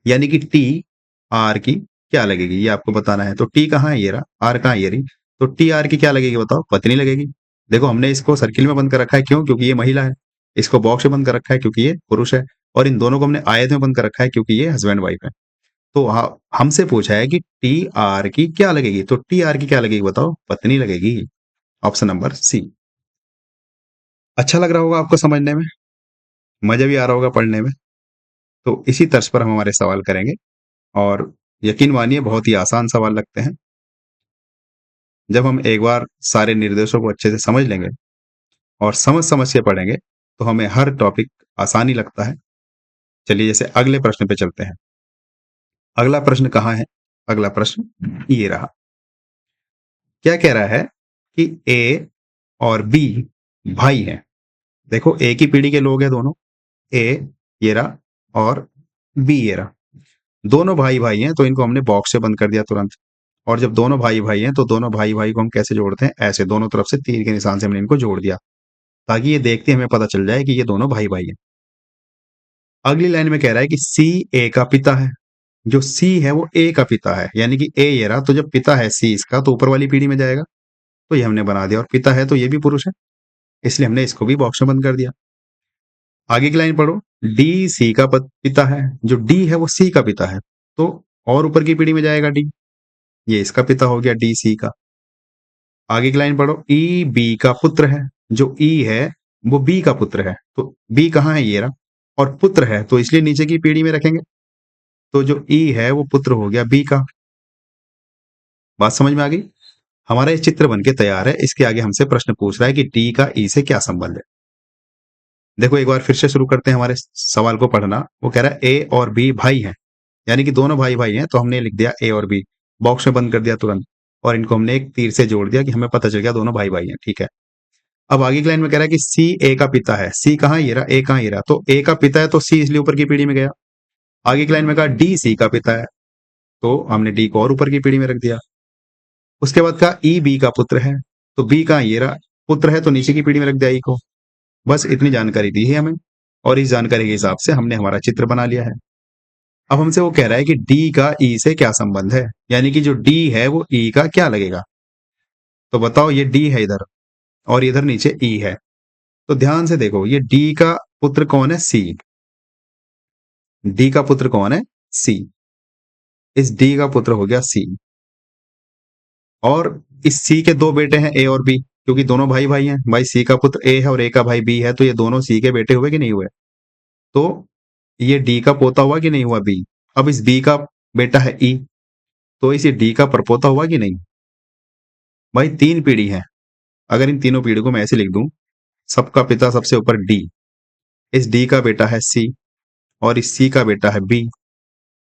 यानी कि टी आर की क्या लगेगी ये आपको बताना है। तो टी कहाँ है? ये रहा। आर कहाँ है? ये रही। तो टी आर की क्या लगेगी बताओ? पत्नी लगेगी। देखो, हमने इसको सर्किल में बंद कर रखा है, क्यों? क्योंकि ये महिला है। इसको बॉक्स में बंद कर रखा है क्योंकि ये पुरुष है। और इन दोनों को हमने आयत में बंद कर रखा है क्योंकि ये हस्बैंड वाइफ है। तो हमसे पूछा है कि टी आर की क्या लगेगी, तो टी आर की क्या लगेगी बताओ? पत्नी लगेगी। Option number C. अच्छा लग रहा होगा आपको समझने में, मज़ा भी आ रहा होगा पढ़ने में। तो इसी तर्ज पर हम हमारे सवाल करेंगे और यकीन मानिए बहुत ही आसान सवाल लगते हैं। जब हम एक बार सारे निर्देशों को अच्छे से समझ लेंगे और समझ-समझ के पढ़ेंगे, तो हमें हर टॉपिक आसान ही लगता है। चलिए जैसे अगले प्रश्न पे चलते हैं। अगला प्रश्न कहाँ है? अगला प्रश्न ये रहा। क्या कह रहा है कि ए और बी भाई हैं। देखो एक ही पीढ़ी के लोग हैं दोनों, ए ये रहा और बी ये रहा। दोनों भाई-भाई हैं तो इनको हमने बॉक्स से बंद कर दिया तुरंत। और जब दोनों भाई-भाई हैं तो दोनों भाई-भाई को हम कैसे जोड़ते हैं? ऐसे दोनों तरफ से तीर के निशान से हमने इनको जोड़ दिया, ताकि ये देखते हमें पता चल जाए कि ये दोनों भाई-भाई हैं। अगली लाइन में कह रहा है कि सी ए का पिता है। जो सी है वो ए का पिता है, यानी कि ए ये रहा, तो जब पिता है सी इसका तो ऊपर वाली पीढ़ी में जाएगा, तो ये हमने बना दिया। और पिता है तो ये भी पुरुष है, इसलिए हमने इसको भी बॉक्स में बंद कर दिया। आगे की लाइन पढ़ो। डी सी का पिता है। जो डी है वो सी का पिता है, तो और ऊपर की पीढ़ी में जाएगा डी, ये इसका पिता हो गया डी सी का। आगे की लाइन पढ़ो। ई बी का पुत्र है। जो ई है वो बी का पुत्र है, तो बी कहाँ है? ये रहा। और पुत्र है तो इसलिए नीचे की पीढ़ी में रखेंगे, तो जो ई है वो पुत्र हो गया बी का। बात समझ में आ गई? हमारा ये चित्र बनके तैयार है। इसके आगे हमसे प्रश्न पूछ रहा है कि डी का ई से क्या संबंध है। देखो एक बार फिर से शुरू करते हैं हमारे सवाल को पढ़ना। वो कह रहा है ए और बी भाई हैं, यानी कि दोनों भाई भाई हैं, तो हमने लिख दिया ए और बी, बॉक्स में बंद कर दिया तुरंत, और इनको हमने एक तीर से जोड़ दिया कि हमें पता चल गया दोनों भाई भाई हैं। ठीक है। अब आगे की लाइन में कह रहा है कि सी ए का पिता है। सी कहाँ? ये रहा। ए कहाँ? ये रहा। तो ए का पिता है तो सी इसलिए ऊपर की पीढ़ी में गया। आगे की लाइन में कहा डी सी का पिता है, तो हमने डी को और ऊपर की पीढ़ी में रख दिया। उसके बाद कहा ई बी का पुत्र है, तो बी कहाँ? ये रहा। पुत्र है तो नीचे की पीढ़ी में रख दिया ई को। बस इतनी जानकारी दी है हमें, और इस जानकारी के हिसाब से हमने हमारा चित्र बना लिया है। अब हमसे वो कह रहा है कि डी का ई से क्या संबंध है, यानी कि जो डी है वो ई का क्या लगेगा। तो बताओ, ये डी है इधर और इधर नीचे ई है, तो ध्यान से देखो, ये डी का पुत्र कौन है? सी। डी का पुत्र कौन है? सी। इस डी का पुत्र हो गया सी, और इस सी के दो बेटे हैं ए और बी, क्योंकि दोनों भाई भाई हैं। भाई सी का पुत्र ए है और ए का भाई बी है, तो ये दोनों सी के बेटे हुए कि नहीं हुए? तो ये डी का पोता हुआ कि नहीं हुआ? बी। अब इस बी का बेटा है ई, तो इस डी का परपोता हुआ कि नहीं? भाई तीन पीढ़ी है, अगर इन तीनों पीढ़ी को मैं ऐसे लिख दूं, सबका पिता सबसे ऊपर डी, इस डी का बेटा है सी, और इस सी का बेटा है बी।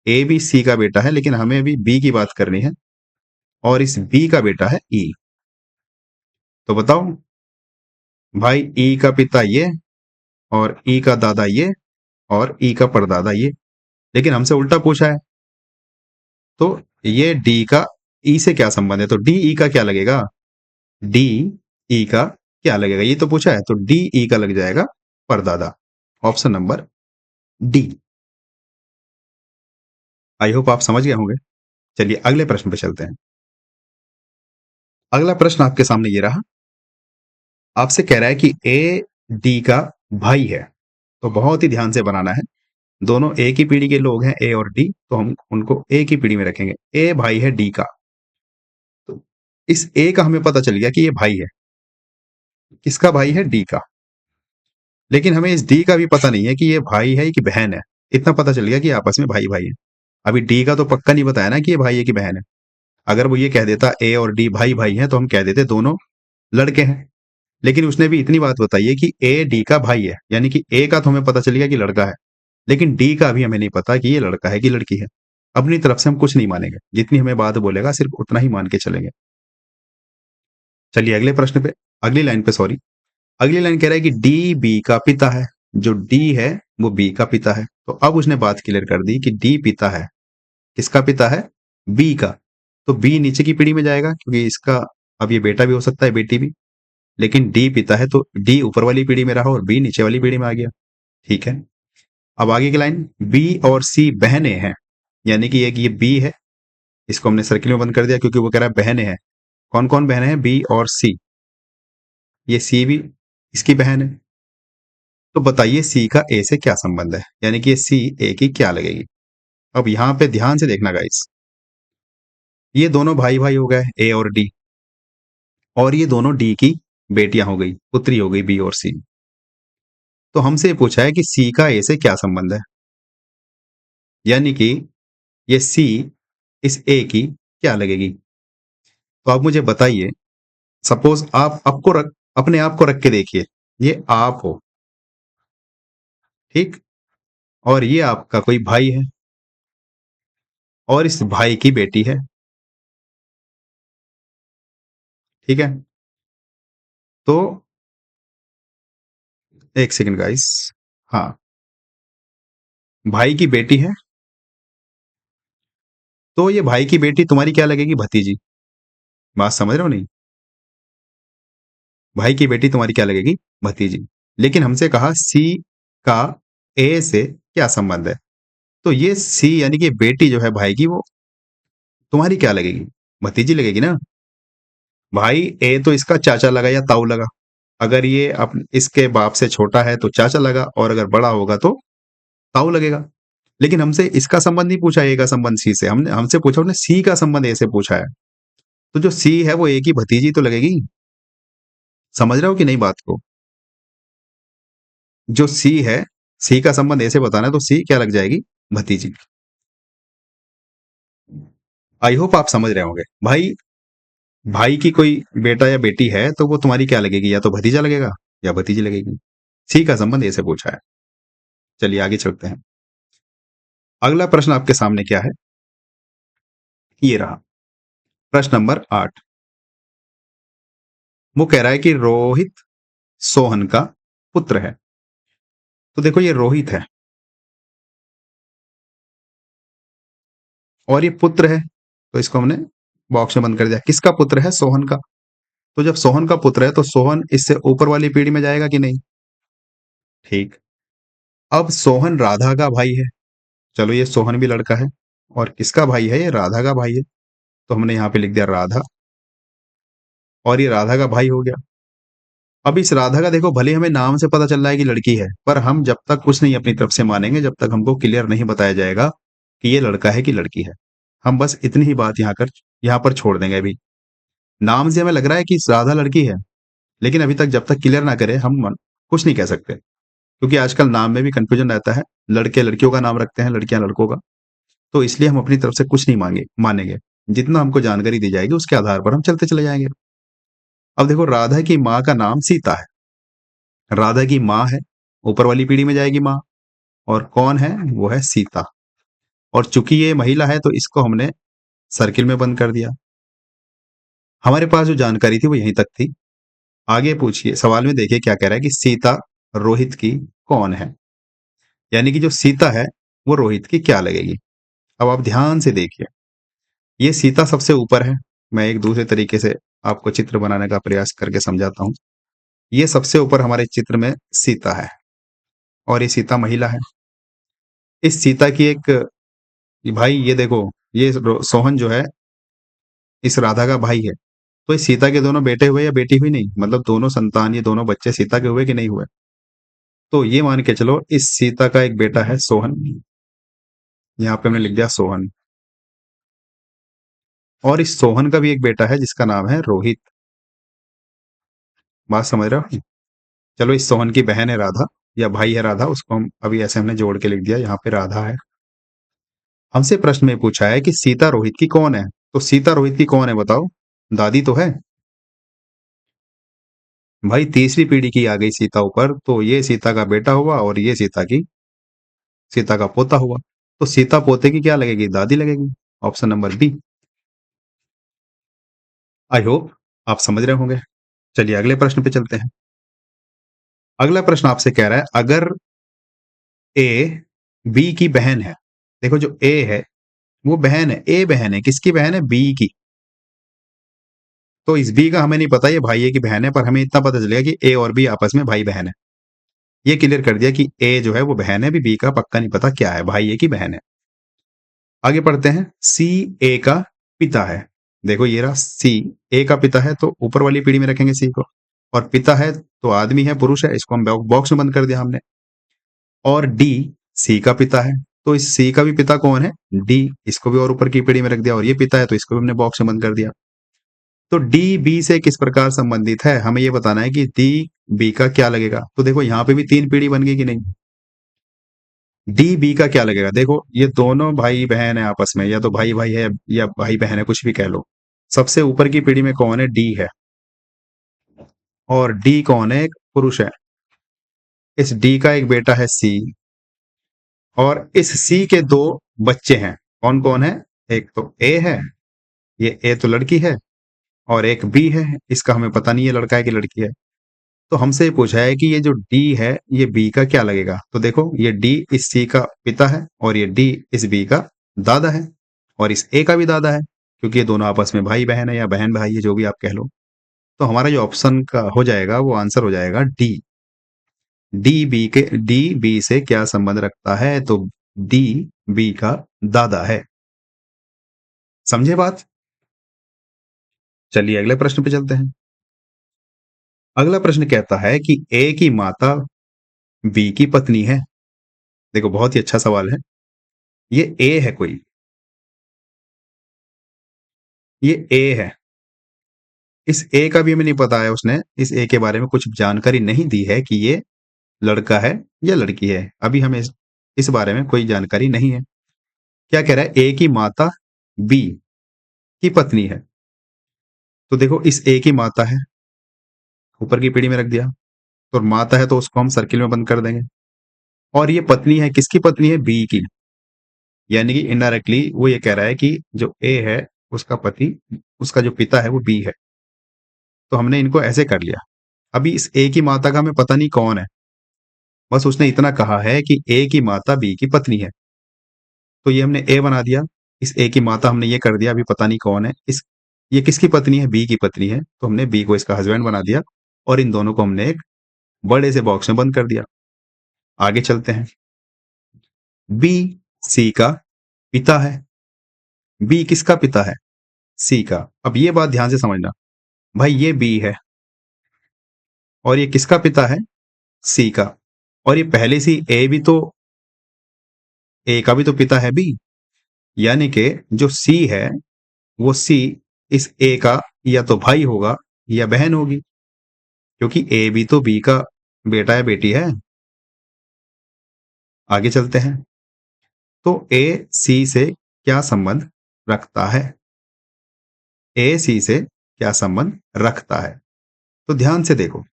ए भी सी का बेटा है, लेकिन हमें अभी बी की बात करनी है, और इस बी का बेटा है ई। तो बताओ भाई, ई का पिता ये, और ई का दादा ये, और ई का परदादा ये, लेकिन हमसे उल्टा पूछा है। तो ये डी का ई से क्या संबंध है? तो डी ई का क्या लगेगा? डी ई का क्या लगेगा, ये तो पूछा है, तो डी ई का लग जाएगा परदादा। Option number D. आई होप आप समझ गए होंगे। चलिए अगले प्रश्न पे चलते हैं। अगला प्रश्न आपके सामने ये रहा। आपसे कह रहा है कि ए डी का भाई है, तो बहुत ही ध्यान से बनाना है। दोनों एक ही पीढ़ी के लोग हैं, ए और डी, तो हम उनको एक ही पीढ़ी में रखेंगे। ए भाई है डी का, तो इस ए का हमें पता चल गया कि ये भाई है। किसका भाई है? डी का। लेकिन हमें इस डी का भी पता नहीं है कि ये भाई है कि बहन है। इतना पता चल गया कि आपस में भाई भाई है। अभी डी का तो पक्का नहीं बताया ना कि ये भाई है कि बहन है। अगर वो ये कह देता ए और डी भाई भाई हैं, तो हम कह देते दोनों लड़के हैं। लेकिन उसने भी इतनी बात बताई है कि ए डी का भाई है, यानी कि ए का तो हमें पता चल गया कि लड़का है, लेकिन डी का अभी हमें नहीं पता कि ये लड़का है कि लड़की है। अपनी तरफ से हम कुछ नहीं मानेंगे, जितनी हमें बात बोलेगा सिर्फ उतना ही मान के चलेंगे। चलिए अगले प्रश्न पे, अगली लाइन पे, सॉरी। अगली लाइन कह रहा है कि डी बी का पिता है। जो डी है वो बी का पिता है, तो अब उसने बात क्लियर कर दी कि डी पिता है। किसका पिता है? बी का। तो बी नीचे की पीढ़ी में जाएगा, क्योंकि इसका अब ये बेटा भी हो सकता है, बेटी भी। लेकिन डी पिता है, तो डी ऊपर वाली पीढ़ी में रहा और बी नीचे वाली पीढ़ी में आ गया। ठीक है। अब आगे की लाइन, बी और सी बहनें हैं, यानी कि एक ये बी है, इसको हमने सर्किल में बंद कर दिया क्योंकि वो कह रहा है बहनें हैं। कौन कौन बहनें हैं? बी और सी। ये सी भी इसकी बहन है। तो बताइए सी का ए से क्या संबंध है, यानी कि ये सी ए की क्या लगेगी। अब यहां पे ध्यान से देखना गाइस, ये दोनों भाई भाई हो गए, ए और डी, और ये दोनों डी की बेटियां हो गई, पुत्री हो गई बी और सी। तो हमसे पूछा है कि सी का ए से क्या संबंध है, यानी कि ये सी इस ए की क्या लगेगी। तो आप मुझे बताइए, सपोज आप आपको रख अपने आप को रख के देखिए, ये आप हो, ठीक, और ये आपका कोई भाई है और इस भाई की बेटी है, ठीक है। तो एक सेकंड गाइस, हाँ, भाई की बेटी है, तो ये भाई की बेटी तुम्हारी क्या लगेगी, भतीजी। बात समझ रहे हो नहीं, भाई की बेटी तुम्हारी क्या लगेगी, भतीजी। लेकिन हमसे कहा सी का ए से क्या संबंध है, तो ये सी यानी कि बेटी जो है भाई की, वो तुम्हारी क्या लगेगी, भतीजी लगेगी ना। भाई ए तो इसका चाचा लगा या ताऊ लगा, अगर ये इसके बाप से छोटा है तो चाचा लगा, और अगर बड़ा होगा तो ताऊ लगेगा। लेकिन हमसे इसका संबंध नहीं पूछा, ए का संबंध सी से, हमने हमसे पूछा, उन्हें सी का संबंध ए से पूछा है। तो जो सी है वो ए की भतीजी तो लगेगी। समझ रहे हो कि नहीं बात को। जो सी है, सी का संबंध ए से बताना है, तो सी क्या लग जाएगी, भतीजी। आई होप आप समझ रहे होंगे। भाई भाई की कोई बेटा या बेटी है तो वो तुम्हारी क्या लगेगी, या तो भतीजा लगेगा या भतीजी लगेगी। सी का संबंध ए से पूछा है। चलिए आगे चलते हैं। अगला प्रश्न आपके सामने क्या है, ये रहा प्रश्न नंबर 8। वो कह रहा है कि रोहित सोहन का पुत्र है। तो देखो ये रोहित है और ये पुत्र है, तो इसको हमने बॉक्स में बंद कर दिया। किसका पुत्र है, सोहन का। तो जब सोहन का पुत्र है तो सोहन इससे ऊपर वाली पीढ़ी में जाएगा कि नहीं, ठीक। अब सोहन राधा का भाई है, चलो ये सोहन भी लड़का है, और किसका भाई है, ये राधा का भाई है, तो हमने यहां पे लिख दिया राधा, और ये राधा का भाई हो गया। अब इस राधा का देखो, भले हमें नाम से पता चल रहा है कि लड़की है, पर हम जब तक कुछ नहीं अपनी तरफ से मानेंगे, जब तक हमको क्लियर नहीं बताया जाएगा कि ये लड़का है कि लड़की है। हम बस इतनी ही बात यहाँ पर छोड़ देंगे। अभी नाम से हमें लग रहा है कि राधा लड़की है, लेकिन अभी तक जब तक क्लियर ना करे हम कुछ नहीं कह सकते, क्योंकि आजकल नाम में भी कंफ्यूजन रहता है, लड़के लड़कियों का नाम रखते हैं, लड़कियां लड़कों का। तो इसलिए हम अपनी तरफ से कुछ नहीं मानेंगे। जितना हमको जानकारी दी जाएगी उसके आधार पर हम चलते चले जाएंगे। अब देखो, राधा की माँ का नाम सीता है, राधा की माँ है, ऊपर वाली पीढ़ी में जाएगी माँ, और कौन है, वो है सीता। और चूंकि ये महिला है तो इसको हमने सर्किल में बंद कर दिया। हमारे पास जो जानकारी थी वो यहीं तक थी। आगे पूछिए, सवाल में देखिए क्या कह रहा है कि सीता रोहित की कौन है, यानी कि जो सीता है वो रोहित की क्या लगेगी। अब आप ध्यान से देखिए, ये सीता सबसे ऊपर है। मैं एक दूसरे तरीके से आपको चित्र बनाने का प्रयास करके समझाता हूं। ये सबसे ऊपर हमारे चित्र में सीता है, और ये सीता महिला है। इस सीता की एक, भाई ये देखो, ये सोहन जो है इस राधा का भाई है, तो इस सीता के दोनों बेटे हुए या बेटी हुई, नहीं, मतलब दोनों संतान, ये दोनों बच्चे सीता के हुए कि नहीं हुए। तो ये मान के चलो, इस सीता का एक बेटा है सोहन, यहाँ पे हमने लिख दिया सोहन, और इस सोहन का भी एक बेटा है जिसका नाम है रोहित। बात समझ रहे हो। चलो, इस सोहन की बहन है राधा, या भाई है राधा, उसको हम अभी ऐसे हमने जोड़ के लिख दिया, यहाँ पे राधा है। हमसे प्रश्न में पूछा है कि सीता रोहित की कौन है, तो सीता रोहित की कौन है बताओ, दादी तो है। भाई तीसरी पीढ़ी की आ गई सीता ऊपर, तो ये सीता का बेटा हुआ और ये सीता का पोता हुआ। तो सीता पोते की क्या लगेगी, दादी लगेगी। Option number B. I hope आप समझ रहे होंगे। चलिए अगले प्रश्न पे चलते हैं। अगला प्रश्न आपसे कह रहा है, अगर ए बी की बहन है, देखो जो ए है वो बहन है, ए बहन है, किसकी बहन है, बी की। तो इस बी का हमें नहीं पता ये भाई है कि बहन है, पर हमें इतना पता चलेगा कि ए और बी आपस में भाई बहन है। ये क्लियर कर दिया कि ए जो है वो बहन है, बी का पक्का नहीं पता क्या है, भाई है कि बहन है। आगे पढ़ते हैं। सी ए का पिता है। देखो ये रहा सी, ए का पिता है तो ऊपर वाली पीढ़ी में रखेंगे सी को, और पिता है तो आदमी है, पुरुष है, इसको हम बॉक्स में बंद कर दिया हमने। और डी सी का पिता है, तो इस सी का भी पिता कौन है, डी, इसको भी और ऊपर की पीढ़ी में रख दिया, और ये पिता है तो इसको भी हमने बॉक्स में बंद कर दिया। तो डी बी से किस प्रकार संबंधित है, हमें ये बताना है कि डी बी का क्या लगेगा? तो देखो यहाँ पे भी 3 पीढ़ी बन गई कि नहीं? डी बी का क्या लगेगा? देखो ये दोनों भाई बहन है आपस में, या तो भाई भाई है या भाई बहन है, कुछ भी कह लो। सबसे ऊपर की पीढ़ी में कौन है? डी है। और डी कौन है? एक पुरुष है। इस डी का एक बेटा है सी, और इस सी के 2 बच्चे हैं। कौन कौन है? एक तो ए है, ये ए तो लड़की है, और एक बी है, इसका हमें पता नहीं है लड़का है कि लड़की है। तो हमसे ये पूछा है कि ये जो डी है ये बी का क्या लगेगा? तो देखो ये डी इस सी का पिता है, और ये डी इस बी का दादा है, और इस ए का भी दादा है, क्योंकि ये दोनों आपस में भाई बहन है या बहन भाई है, जो भी आप कह लो। तो हमारा जो ऑप्शन का हो जाएगा वो आंसर हो जाएगा डी। डी बी से क्या संबंध रखता है? तो डी बी का दादा है। समझे बात? चलिए अगले प्रश्न पे चलते हैं। अगला प्रश्न कहता है कि ए की माता बी की पत्नी है। देखो बहुत ही अच्छा सवाल है। ये ए है कोई, ये ए है। इस ए का भी हमें नहीं पता है, उसने इस ए के बारे में कुछ जानकारी नहीं दी है कि ये लड़का है या लड़की है। अभी हमें इस बारे में कोई जानकारी नहीं है। क्या कह रहा है? ए की माता बी की पत्नी है। तो देखो इस ए की माता है, ऊपर की पीढ़ी में रख दिया, तो माता है तो उसको हम सर्किल में बंद कर देंगे। और ये पत्नी है, किसकी पत्नी है? बी की। यानी कि इनडायरेक्टली वो ये कह रहा है कि जो ए है उसका पति, उसका जो पिता है वो बी है। तो हमने इनको ऐसे कर लिया। अभी इस ए की माता का हमें पता नहीं कौन है, बस उसने इतना कहा है कि ए की माता बी की पत्नी है, तो ये हमने ए बना दिया। इस ए की माता हमने ये कर दिया, अभी पता नहीं कौन है। इस ये किसकी पत्नी है? बी की पत्नी है, तो हमने बी को इसका हस्बैंड बना दिया, और इन दोनों को हमने एक बड़े से बॉक्स में बंद कर दिया। आगे चलते हैं। बी सी का पिता है। बी किसका पिता है? सी का। अब ये बात ध्यान से समझना, भाई ये बी है, और ये किसका पिता है? सी का। और ये पहले से ए भी तो, ए का भी तो पिता है बी, यानी कि जो सी है वो सी इस ए का या तो भाई होगा या बहन होगी, क्योंकि ए भी तो बी का बेटा या बेटी है। आगे चलते हैं। तो ए सी से क्या संबंध रखता है? ए सी से क्या संबंध रखता है? तो ध्यान से देखो,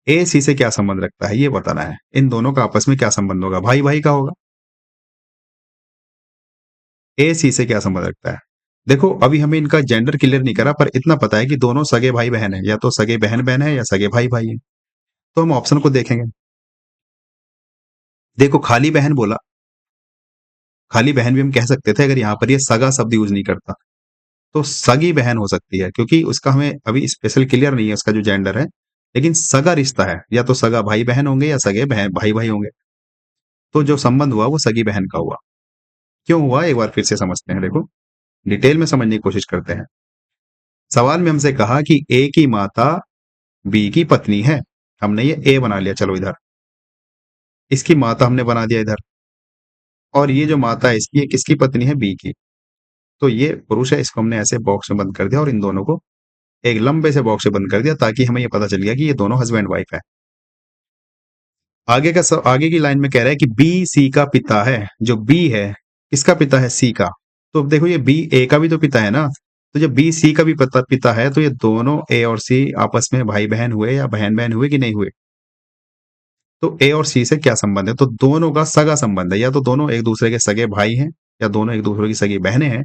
ए सी से क्या संबंध रखता है ये बताना है। इन दोनों का आपस में क्या संबंध होगा? भाई भाई का होगा। ए सी से क्या संबंध रखता है? देखो अभी हमें इनका जेंडर क्लियर नहीं करा, पर इतना पता है कि दोनों सगे भाई बहन है, या तो सगे बहन बहन है या सगे भाई भाई है। तो हम ऑप्शन को देखेंगे। देखो खाली बहन बोला, खाली बहन भी हम कह सकते थे अगर यहाँ पर ये सगा शब्द यूज नहीं करता। तो सगी बहन हो सकती है, क्योंकि उसका हमें अभी स्पेशल क्लियर नहीं है उसका जो जेंडर है, लेकिन सगा रिश्ता है, या तो सगा भाई बहन होंगे या सगे बहन भाई भाई होंगे। तो जो संबंध हुआ वो सगी बहन का हुआ। क्यों हुआ एक बार फिर से समझते हैं। देखो डिटेल में समझने की कोशिश करते हैं। सवाल में हमसे कहा कि ए की माता बी की पत्नी है। हमने ये ए बना लिया, चलो इधर इसकी माता हमने बना दिया इधर, और ये जो माता है इसकी, ये किसकी पत्नी है? बी की। तो ये पुरुष है, इसको हमने ऐसे बॉक्स में बंद कर दिया, और इन दोनों को एक लंबे से बॉक्स में बंद कर दिया, ताकि हमें ये पता चल गया कि ये दोनों हस्बैंड वाइफ है। आगे की लाइन में कह रहा है कि बी सी का पिता है। जो बी है किसका पिता है? सी का। तो देखो ये बी ए का भी तो पिता है ना, तो जब बी सी का भी पिता है, तो ये दोनों ए और सी आपस में भाई बहन हुए या बहन बहन हुए कि नहीं हुए? तो ए और सी से क्या संबंध है? तो दोनों का सगा संबंध है, या तो दोनों एक दूसरे के सगे भाई हैं या दोनों एक दूसरे की सगी बहनें हैं।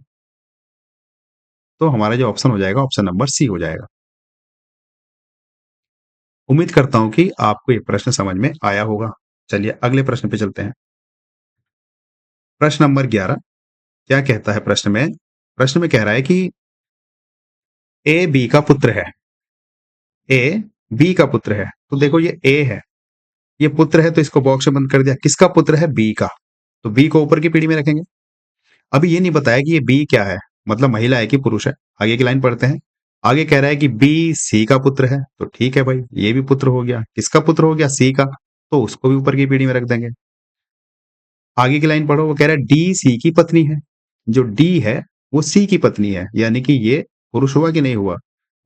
तो हमारा जो ऑप्शन हो जाएगा, ऑप्शन नंबर सी हो जाएगा। उम्मीद करता हूं कि आपको ये प्रश्न समझ में आया होगा। चलिए अगले प्रश्न पे चलते हैं। प्रश्न नंबर 11 क्या कहता है प्रश्न में? प्रश्न में कह रहा है कि ए बी का पुत्र है। ए बी का पुत्र है। तो देखो ये ए है, ये पुत्र है, तो इसको बॉक्स में बंद कर दिया। किसका पुत्र है? बी का। तो बी को ऊपर की पीढ़ी में रखेंगे। अभी ये नहीं बताया कि ये बी क्या है, मतलब महिला है कि पुरुष है। आगे की लाइन पढ़ते हैं। आगे कह रहा है कि बी सी का पुत्र है। तो ठीक है भाई, ये भी पुत्र हो गया। किसका पुत्र हो गया? सी का। तो उसको भी ऊपर की पीढ़ी में रख देंगे। आगे की लाइन पढ़ो, वो कह रहा है डी सी की पत्नी है। जो डी है वो सी की पत्नी है, यानी कि ये पुरुष हुआ कि नहीं हुआ?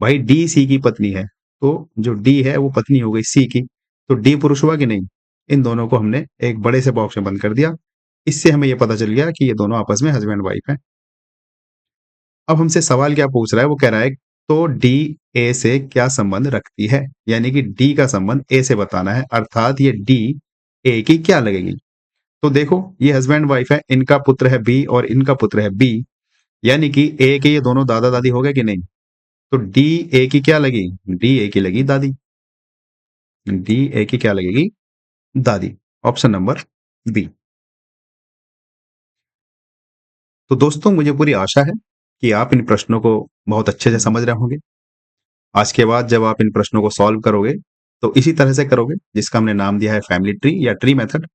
भाई डी सी की पत्नी है, तो जो डी है वो पत्नी हो गई सी की, तो डी पुरुष हुआ कि नहीं? इन दोनों को हमने एक बड़े से बॉक्स में बंद कर दिया। इससे हमें ये पता चल गया कि ये दोनों आपस में हस्बैंड वाइफ हैं। अब हमसे सवाल क्या पूछ रहा है, वो कह रहा है तो डी ए से क्या संबंध रखती है? यानी कि डी का संबंध ए से बताना है, अर्थात ये डी ए की क्या लगेगी? तो देखो ये हस्बैंड वाइफ है, इनका पुत्र है बी और इनका पुत्र है बी, यानी कि ए के ये दोनों दादा दादी हो गए कि नहीं? तो डी ए की क्या लगी? डी ए की लगी दादी। डी ए की क्या लगेगी? दादी। Option number B. तो दोस्तों मुझे पूरी आशा है कि आप इन प्रश्नों को बहुत अच्छे से समझ रहे होंगे। आज के बाद जब आप इन प्रश्नों को सॉल्व करोगे तो इसी तरह से करोगे, जिसका हमने नाम दिया है फैमिली ट्री या ट्री मेथड।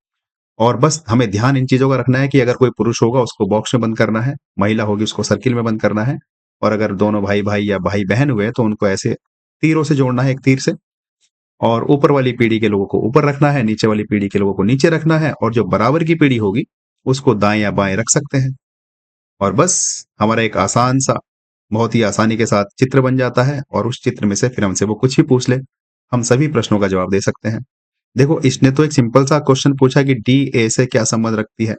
और बस हमें ध्यान इन चीजों का रखना है कि अगर कोई पुरुष होगा उसको बॉक्स में बंद करना है, महिला होगी उसको सर्किल में बंद करना है, और अगर दोनों भाई भाई या भाई बहन हुए तो उनको ऐसे तीरों से जोड़ना है, एक तीर से। और ऊपर वाली पीढ़ी के लोगों को ऊपर रखना है, नीचे वाली पीढ़ी के लोगों को नीचे रखना है, और जो बराबर की पीढ़ी होगी उसको दाएं या बाएं रख सकते हैं। और बस हमारा एक आसान सा, बहुत ही आसानी के साथ चित्र बन जाता है, और उस चित्र में से फिर हमसे वो कुछ भी पूछ ले, हम सभी प्रश्नों का जवाब दे सकते हैं। देखो इसने तो एक सिंपल सा क्वेश्चन पूछा कि डी ए से क्या संबंध रखती है,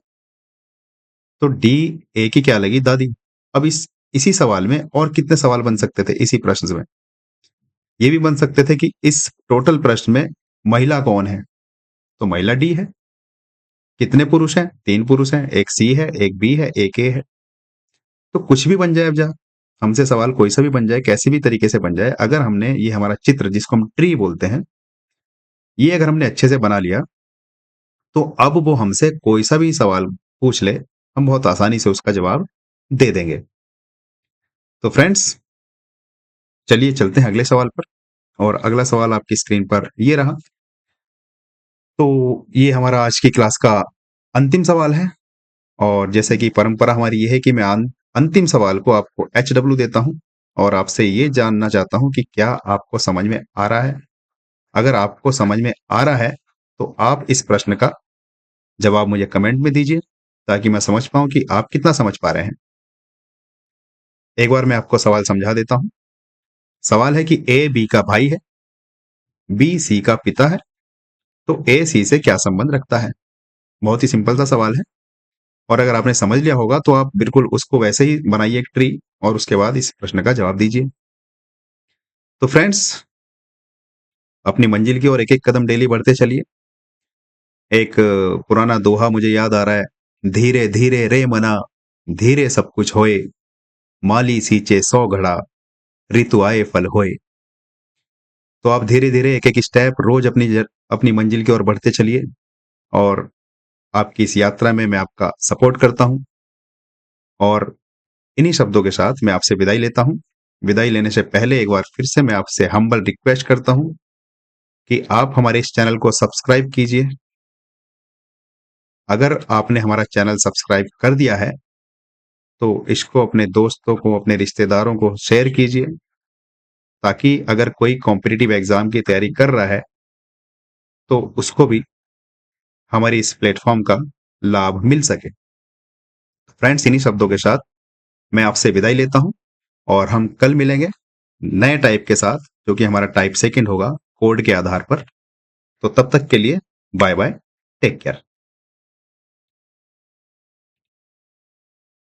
तो डी ए की क्या लगी? दादी। अब इसी सवाल में और कितने सवाल बन सकते थे इसी प्रश्न में? ये भी बन सकते थे कि इस टोटल प्रश्न में महिला कौन है? तो महिला डी है। कितने पुरुष हैं? 3 पुरुष हैं, एक सी है, एक बी है, एक ए है। तो कुछ भी बन जाए, अब जा हमसे सवाल कोई सा भी बन जाए, कैसी भी तरीके से बन जाए, अगर हमने ये हमारा चित्र जिसको हम ट्री बोलते हैं, ये अगर हमने अच्छे से बना लिया, तो अब वो हमसे कोई सा भी सवाल पूछ ले, हम बहुत आसानी से उसका जवाब दे देंगे। तो फ्रेंड्स चलिए चलते हैं अगले सवाल पर, और अगला सवाल आपकी स्क्रीन पर ये रहा। तो ये हमारा आज की क्लास का अंतिम सवाल है, और जैसे कि परंपरा हमारी ये है कि मैं अंतिम सवाल को आपको HW देता हूं, और आपसे ये जानना चाहता हूं कि क्या आपको समझ में आ रहा है। अगर आपको समझ में आ रहा है तो आप इस प्रश्न का जवाब मुझे कमेंट में दीजिए, ताकि मैं समझ पाऊं कि आप कितना समझ पा रहे हैं। एक बार मैं आपको सवाल समझा देता हूं। सवाल है कि ए बी का भाई है, बी सी का पिता है, तो ए सी से क्या संबंध रखता है? बहुत ही सिंपल सा सवाल है, और अगर आपने समझ लिया होगा तो आप बिल्कुल उसको वैसे ही बनाइए एक ट्री, और उसके बाद इस प्रश्न का जवाब दीजिए। तो फ्रेंड्स अपनी मंजिल की ओर एक एक कदम डेली बढ़ते चलिए। एक पुराना दोहा मुझे याद आ रहा है, धीरे धीरे रे मना, धीरे सब कुछ होए, माली सींचे 100 घड़ा, ऋतु आए फल होए। तो आप धीरे धीरे एक एक स्टेप रोज अपनी मंजिल की ओर बढ़ते चलिए, और आपकी इस यात्रा में मैं आपका सपोर्ट करता हूं। और इन्हीं शब्दों के साथ मैं आपसे विदाई लेता हूं। विदाई लेने से पहले एक बार फिर से मैं आपसे हम्बल रिक्वेस्ट करता हूं कि आप हमारे इस चैनल को सब्सक्राइब कीजिए। अगर आपने हमारा चैनल सब्सक्राइब कर दिया है तो इसको अपने दोस्तों को, अपने रिश्तेदारों को शेयर कीजिए, ताकि अगर कोई कॉम्पिटिटिव एग्जाम की तैयारी कर रहा है तो उसको भी हमारी इस प्लेटफॉर्म का लाभ मिल सके। फ्रेंड्स इन्हीं शब्दों के साथ मैं आपसे विदाई लेता हूं, और हम कल मिलेंगे नए टाइप के साथ, जो कि हमारा टाइप सेकंड होगा कोड के आधार पर। तो तब तक के लिए बाय बाय, टेक केयर।